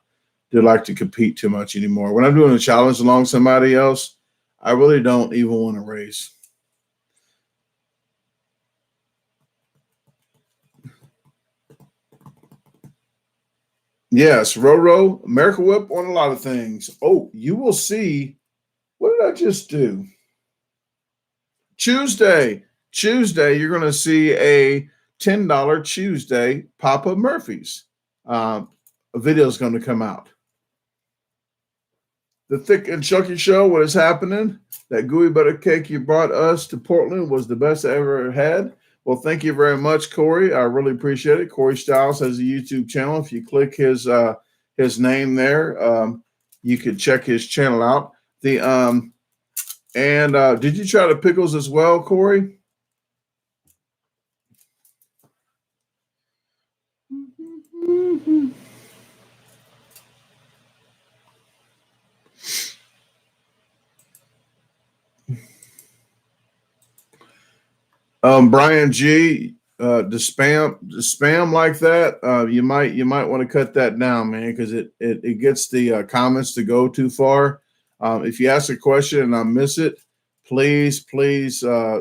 compete too much anymore. When I'm doing a challenge along somebody else, I really don't even want to race. Yes, Roro, America Whip on a lot of things. Oh, you will see. What did I just do? Tuesday, you're going to see a $10 Tuesday Papa Murphy's. A video is going to come out. The Thick and Chunky Show, what is happening? That gooey butter cake you brought us to Portland was the best I ever had. Well, thank you very much, Corey. I really appreciate it. Corey Styles has a YouTube channel. If you click his name there, you could check his channel out. Did you try the pickles as well, Corey? Brian G, the spam like that, you might want to cut that down, man, because it gets the comments to go too far. If you ask a question and I miss it, please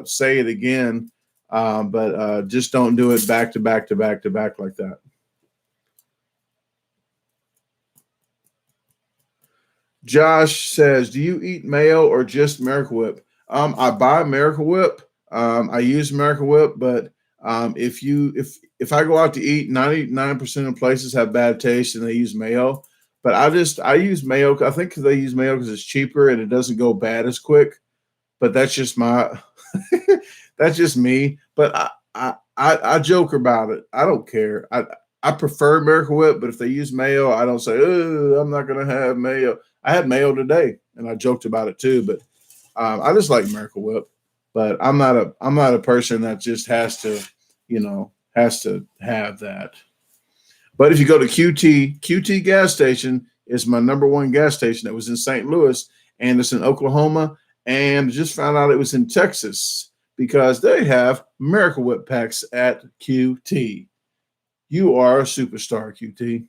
say it again. But just don't do it back to back like that. Josh says, do you eat mayo or just America Whip? I buy America Whip. I use America Whip, but if I go out to eat, 99% of places have bad taste and they use mayo. But I use mayo. I think they use mayo because it's cheaper and it doesn't go bad as quick. But that's just that's just me. But I joke about it. I don't care. I prefer America Whip, but if they use mayo, I don't say, oh, I'm not going to have mayo. I had mayo today, and I joked about it too. But I just like America Whip. But I'm not a person that just has to have that. But if you go to QT gas station is my number one gas station that was in St. Louis, and it's in Oklahoma, and just found out it was in Texas because they have Miracle Whip packs at QT. You are a superstar, QT.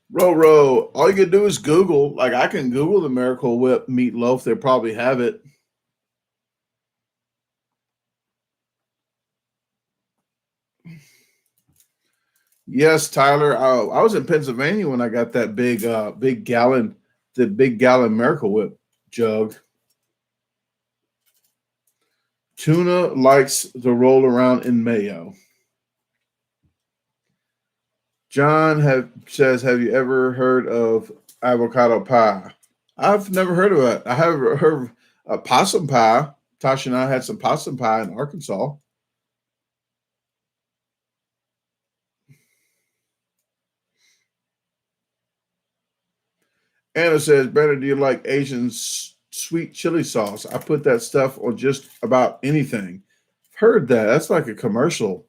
Ro, all you can do is Google. Like, I can Google the Miracle Whip meatloaf. They probably have it. Yes, Tyler. I was in Pennsylvania when I got that big gallon Miracle Whip jug. Tuna likes to roll around in mayo. John says, have you ever heard of avocado pie? I've never heard of it. I have heard of possum pie. Tasha and I had some possum pie in Arkansas. Anna says, Brandon, do you like Asian sweet chili sauce? I put that stuff on just about anything. Heard that. That's like a commercial.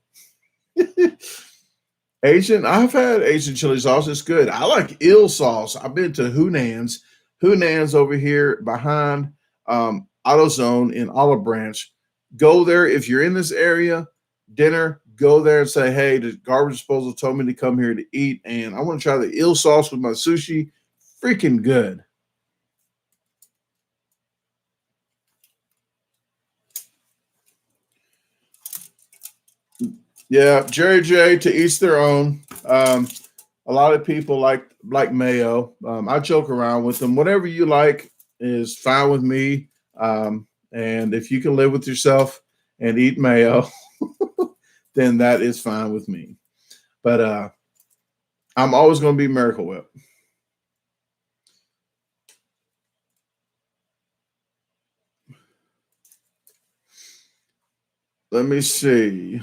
I've had Asian chili sauce. It's good. I like eel sauce. I've been to Hunan's. Hunan's over here behind AutoZone in Olive Branch. Go there if you're in this area. Dinner, go there and say, hey, the garbage disposal told me to come here to eat, and I want to try the eel sauce with my sushi. Freaking good. Yeah, Jerry J, to each their own. A lot of people like mayo. I joke around with them. Whatever you like is fine with me. And if you can live with yourself and eat mayo, then that is fine with me. But I'm always going to be Miracle Whip. Let me see.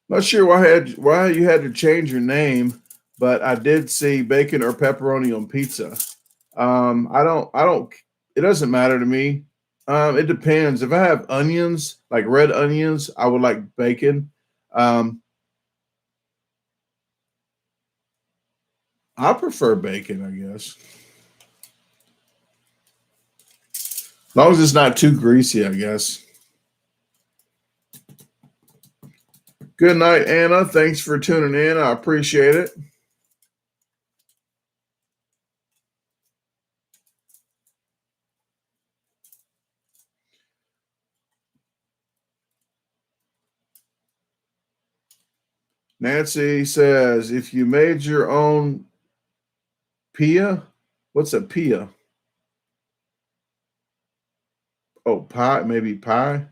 Not sure why you had to change your name, but I did see bacon or pepperoni on pizza. I don't. It doesn't matter to me. It depends. If I have onions, like red onions, I would like bacon. I prefer bacon, I guess. As long as it's not too greasy, I guess. Good night, Anna. Thanks for tuning in. I appreciate it. Nancy says, if you made your own pia, what's a pia? Oh, pie, maybe pie.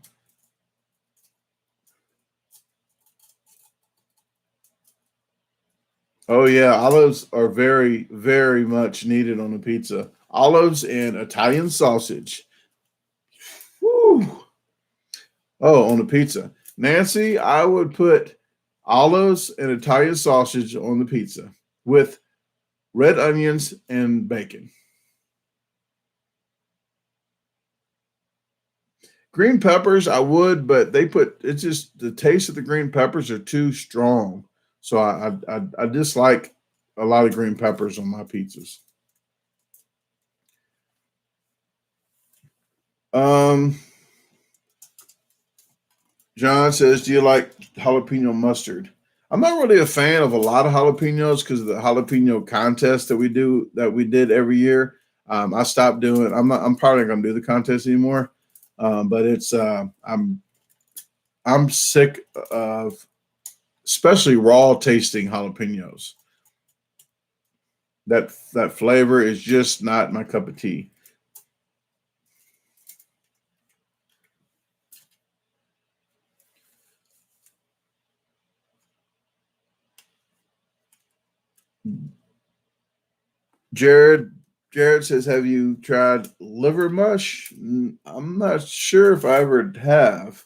Oh yeah, olives are very, very much needed on a pizza. Olives and Italian sausage. Woo. Oh, on the pizza. Nancy, I would put olives and Italian sausage on the pizza with red onions and bacon. Green peppers, I would, but it's just the taste of the green peppers are too strong. So I dislike a lot of green peppers on my pizzas. John says, do you like jalapeno mustard? I'm not really a fan of a lot of jalapenos because of the jalapeno contest that we did every year. I stopped doing. I'm probably not going to do the contest anymore. But it's I'm sick of especially raw tasting jalapenos. That flavor is just not my cup of tea. Jared says, have you tried liver mush? I'm not sure if I ever have.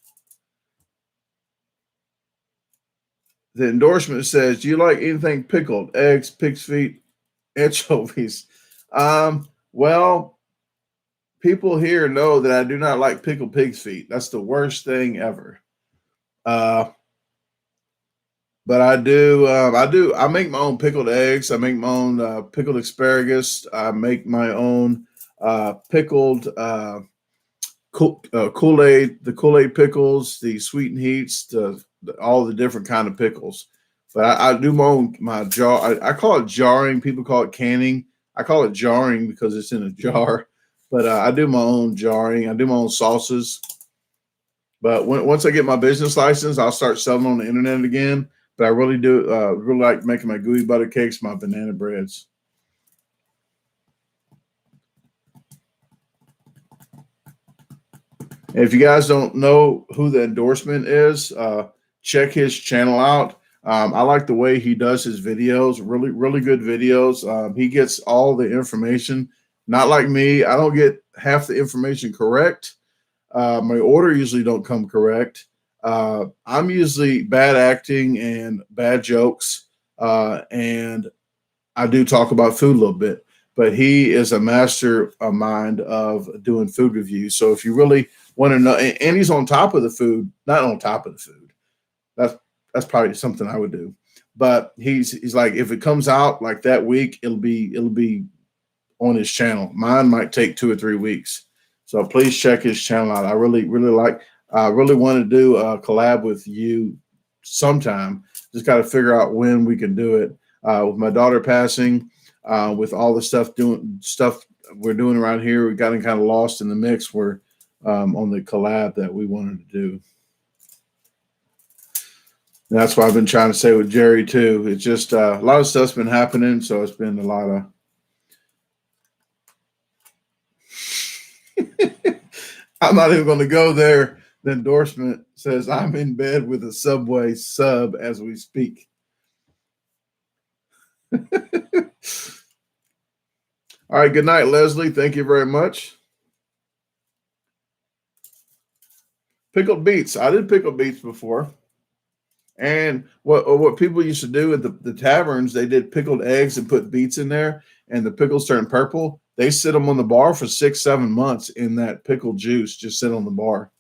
The endorsement says, do you like anything pickled? Eggs, pig's feet, anchovies. Well, people here know that I do not like pickled pig's feet. That's the worst thing ever. But I do. I make my own pickled eggs. I make my own pickled asparagus. I make my own pickled Kool-Aid, the Kool-Aid pickles, the sweet and heats, all the different kind of pickles. But I do my jar. I call it jarring. People call it canning. I call it jarring because it's in a jar. But I do my own jarring. I do my own sauces. But once I get my business license, I'll start selling on the internet again. But I really do really like making my gooey butter cakes, my banana breads. And if you guys don't know who the endorsement is, check his channel out. I like the way he does his videos, really, really good videos. He gets all the information, not like me. I don't get half the information correct. My order usually don't come correct. I'm usually bad acting and bad jokes. And I do talk about food a little bit, but he is a master mind of doing food reviews. So if you really want to know, and he's on top of the food, not on top of the food. That's probably something I would do. But he's like, if it comes out like that week, it'll be on his channel. Mine might take 2 or 3 weeks. So please check his channel out. I really want to do a collab with you sometime. Just got to figure out when we can do it. With my daughter passing, with all the stuff we're doing around here, we got kind of lost in the mix. We're on the collab that we wanted to do. And that's what I've been trying to say with Jerry too. It's just a lot of stuff's been happening, so it's been a lot of. I'm not even going to go there. The endorsement says I'm in bed with a Subway sub as we speak. All right. Good night, Leslie. Thank you very much. Pickled beets. I did pickled beets before. And what people used to do at the taverns, they did pickled eggs and put beets in there, and the pickles turn purple. They sit them on the bar for 6-7 months in that pickled juice. Just sit on the bar.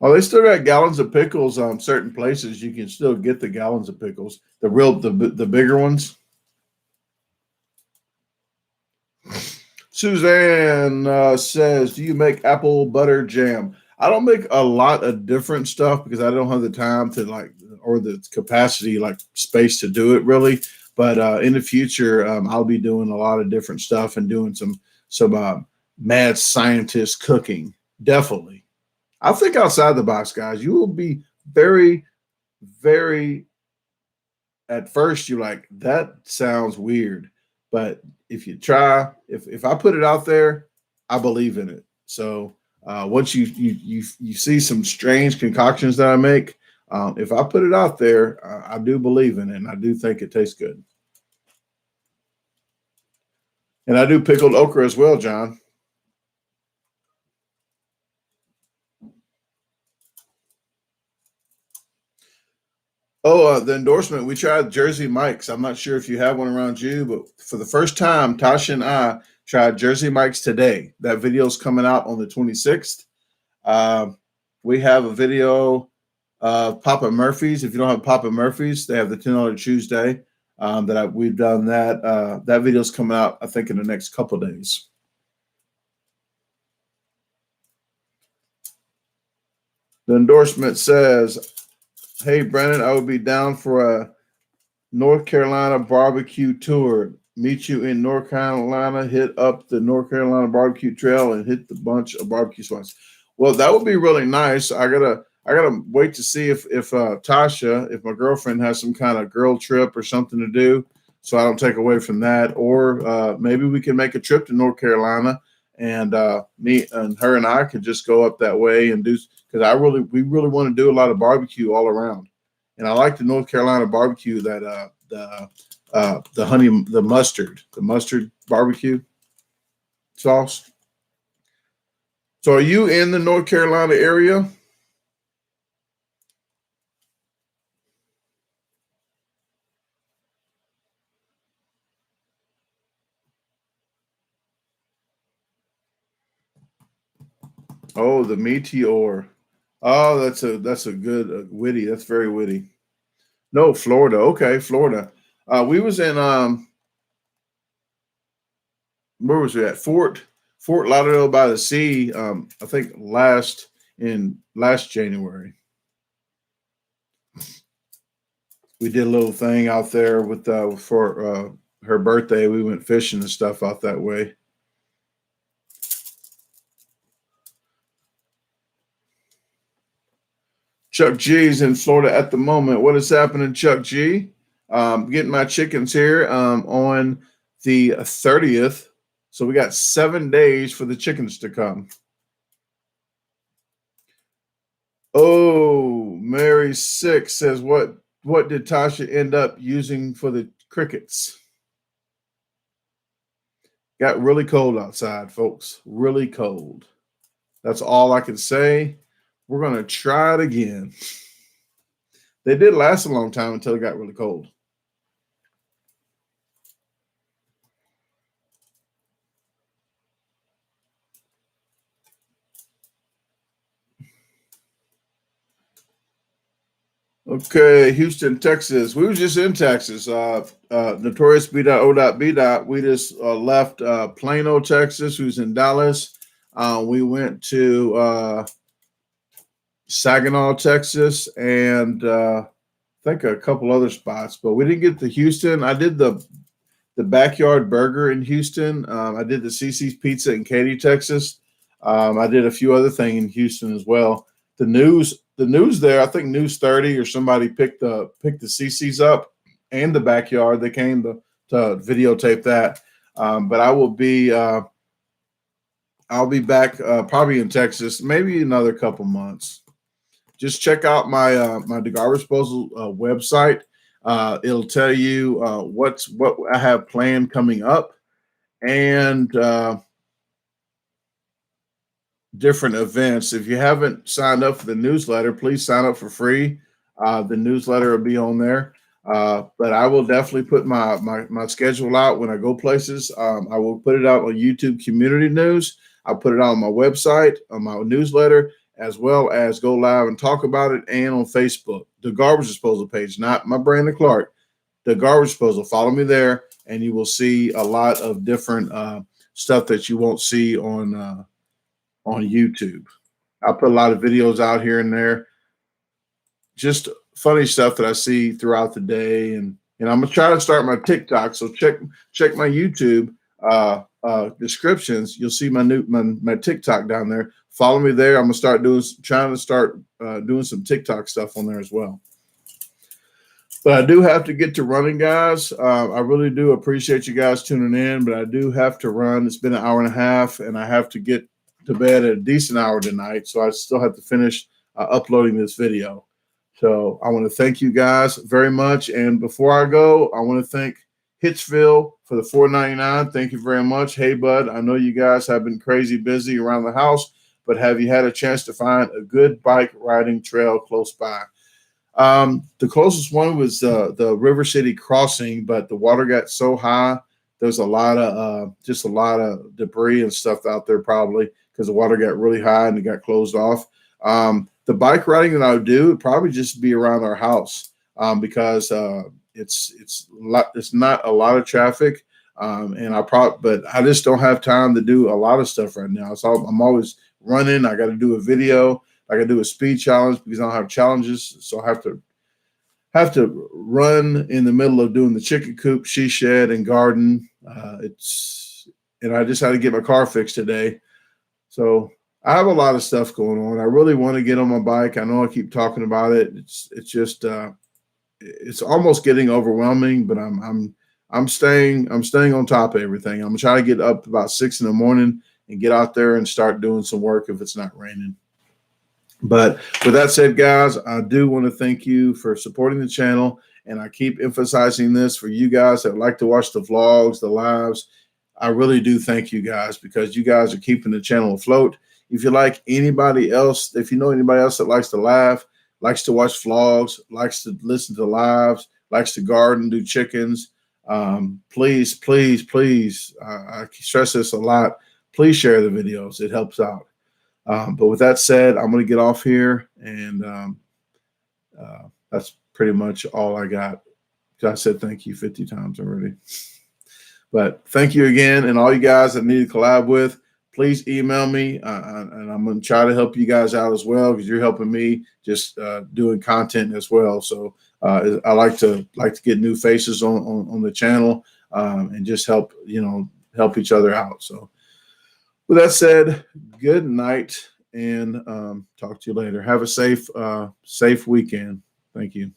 Oh, they still got gallons of pickles. Certain places you can still get the gallons of pickles, the bigger ones. Suzanne says, "Do you make apple butter jam?" I don't make a lot of different stuff because I don't have the time to or the capacity, space to do it really. But in the future, I'll be doing a lot of different stuff and doing some mad scientist cooking. Definitely. I'll think outside the box, guys. You will be very, very. At first, you're like, that sounds weird, but if you try, if I put it out there, I believe in it. So once you see some strange concoctions that I make, if I put it out there, I do believe in it, and I do think it tastes good. And I do pickled okra as well, John. Oh, the endorsement. We tried Jersey Mike's. I'm not sure if you have one around you, but for the first time, Tasha and I tried Jersey Mike's today. That video is coming out on the 26th. We have a video of Papa Murphy's. If you don't have Papa Murphy's, they have the $10 Tuesday. We've done that. That video is coming out, I think, in the next couple of days. The endorsement says, "Hey, Brennan, I would be down for a North Carolina barbecue tour. Meet you in North Carolina, hit up the North Carolina barbecue trail and hit the bunch of barbecue spots." Well, that would be really nice. I gotta wait to see if Tasha, if my girlfriend has some kind of girl trip or something to do, so I don't take away from that. Or maybe we can make a trip to North Carolina, and me and her and I could just go up that way and do, because we really want to do a lot of barbecue all around. And I like the North Carolina barbecue, that the mustard barbecue sauce. So are you in the North Carolina area? Oh, the meteor. Oh, that's a good witty. That's very witty. No, Florida. Okay, Florida. We was in where was we at? Fort Lauderdale by the Sea. I think last January we did a little thing out there with for her birthday. We went fishing and stuff out that way. Chuck G's in Florida at the moment. What is happening, Chuck G? Getting my chickens here on the 30th. So we got 7 days for the chickens to come. Oh, Mary 6 says, what did Tasha end up using for the crickets? Got really cold outside, folks. Really cold. That's all I can say. We're going to try it again. They did last a long time until it got really cold. Okay, Houston, Texas. We were just in Texas. Notorious B.O.B. We just left Plano, Texas. Who's in Dallas? We went to Saginaw, Texas, and I think a couple other spots, but we didn't get to Houston. I did the Backyard Burger in Houston. I did the CC's Pizza in Katy, Texas. I did a few other things in Houston as well. The news there, I think News 30 or somebody picked the CC's up and the Backyard. They came to videotape that. But I'll be back probably in Texas, maybe another couple months. Just check out my DaGarbageDisposal website. It'll tell you what I have planned coming up and different events. If you haven't signed up for the newsletter, please sign up for free. The newsletter will be on there. But I will definitely put my schedule out when I go places. I will put it out on YouTube Community News. I'll put it out on my website, on my newsletter, as well as go live and talk about it, and on Facebook, the Garbage Disposal page, not my Brandon Clark, the Garbage Disposal. Follow me there, and you will see a lot of different stuff that you won't see on YouTube. I'll put a lot of videos out here and there, just funny stuff that I see throughout the day, and I'm gonna try to start my TikTok. So check my YouTube descriptions. You'll see my TikTok down there. Follow me there. I'm gonna start doing some TikTok stuff on there as well. But I do have to get to running, guys. I really do appreciate you guys tuning in, but I do have to run. It's been an hour and a half, and I have to get to bed at a decent hour tonight, so I still have to finish uploading this video. So I want to thank you guys very much. And before I go, I want to thank Hitchville for the $4.99. Thank you very much. Hey, bud, I know you guys have been crazy busy around the house, but have you had a chance to find a good bike riding trail close by? The closest one was the River City crossing, but the water got so high. There's a lot of debris and stuff out there, probably because the water got really high and it got closed off. The bike riding that I would do would probably just be around our house because it's not a lot of traffic, but I just don't have time to do a lot of stuff right now. So I'm always running. I got to do a video. I got to do a speed challenge because I don't have challenges, so I have to run in the middle of doing the chicken coop, she shed, and garden. And I just had to get my car fixed today, so I have a lot of stuff going on. I really want to get on my bike. I know I keep talking about it. It's just it's almost getting overwhelming, but I'm staying on top of everything. I'm gonna try to get up about 6 in the morning and get out there and start doing some work if it's not raining. But with that said, guys, I do want to thank you for supporting the channel, and I keep emphasizing this for you guys that like to watch the vlogs, the lives. I really do thank you guys because you guys are keeping the channel afloat. If you like anybody else, if you know anybody else that likes to laugh, likes to watch vlogs, likes to listen to lives, likes to garden, do chickens, please, please, please, I stress this a lot. Please share the videos. It helps out. But with that said, I'm going to get off here, and that's pretty much all I got. I said thank you 50 times already. But thank you again, and all you guys that need to collab with, please email me, and I'm going to try to help you guys out as well, because you're helping me just doing content as well. So I like to get new faces on the channel, and just help each other out. So with that said, good night, and talk to you later. Have a safe weekend. Thank you.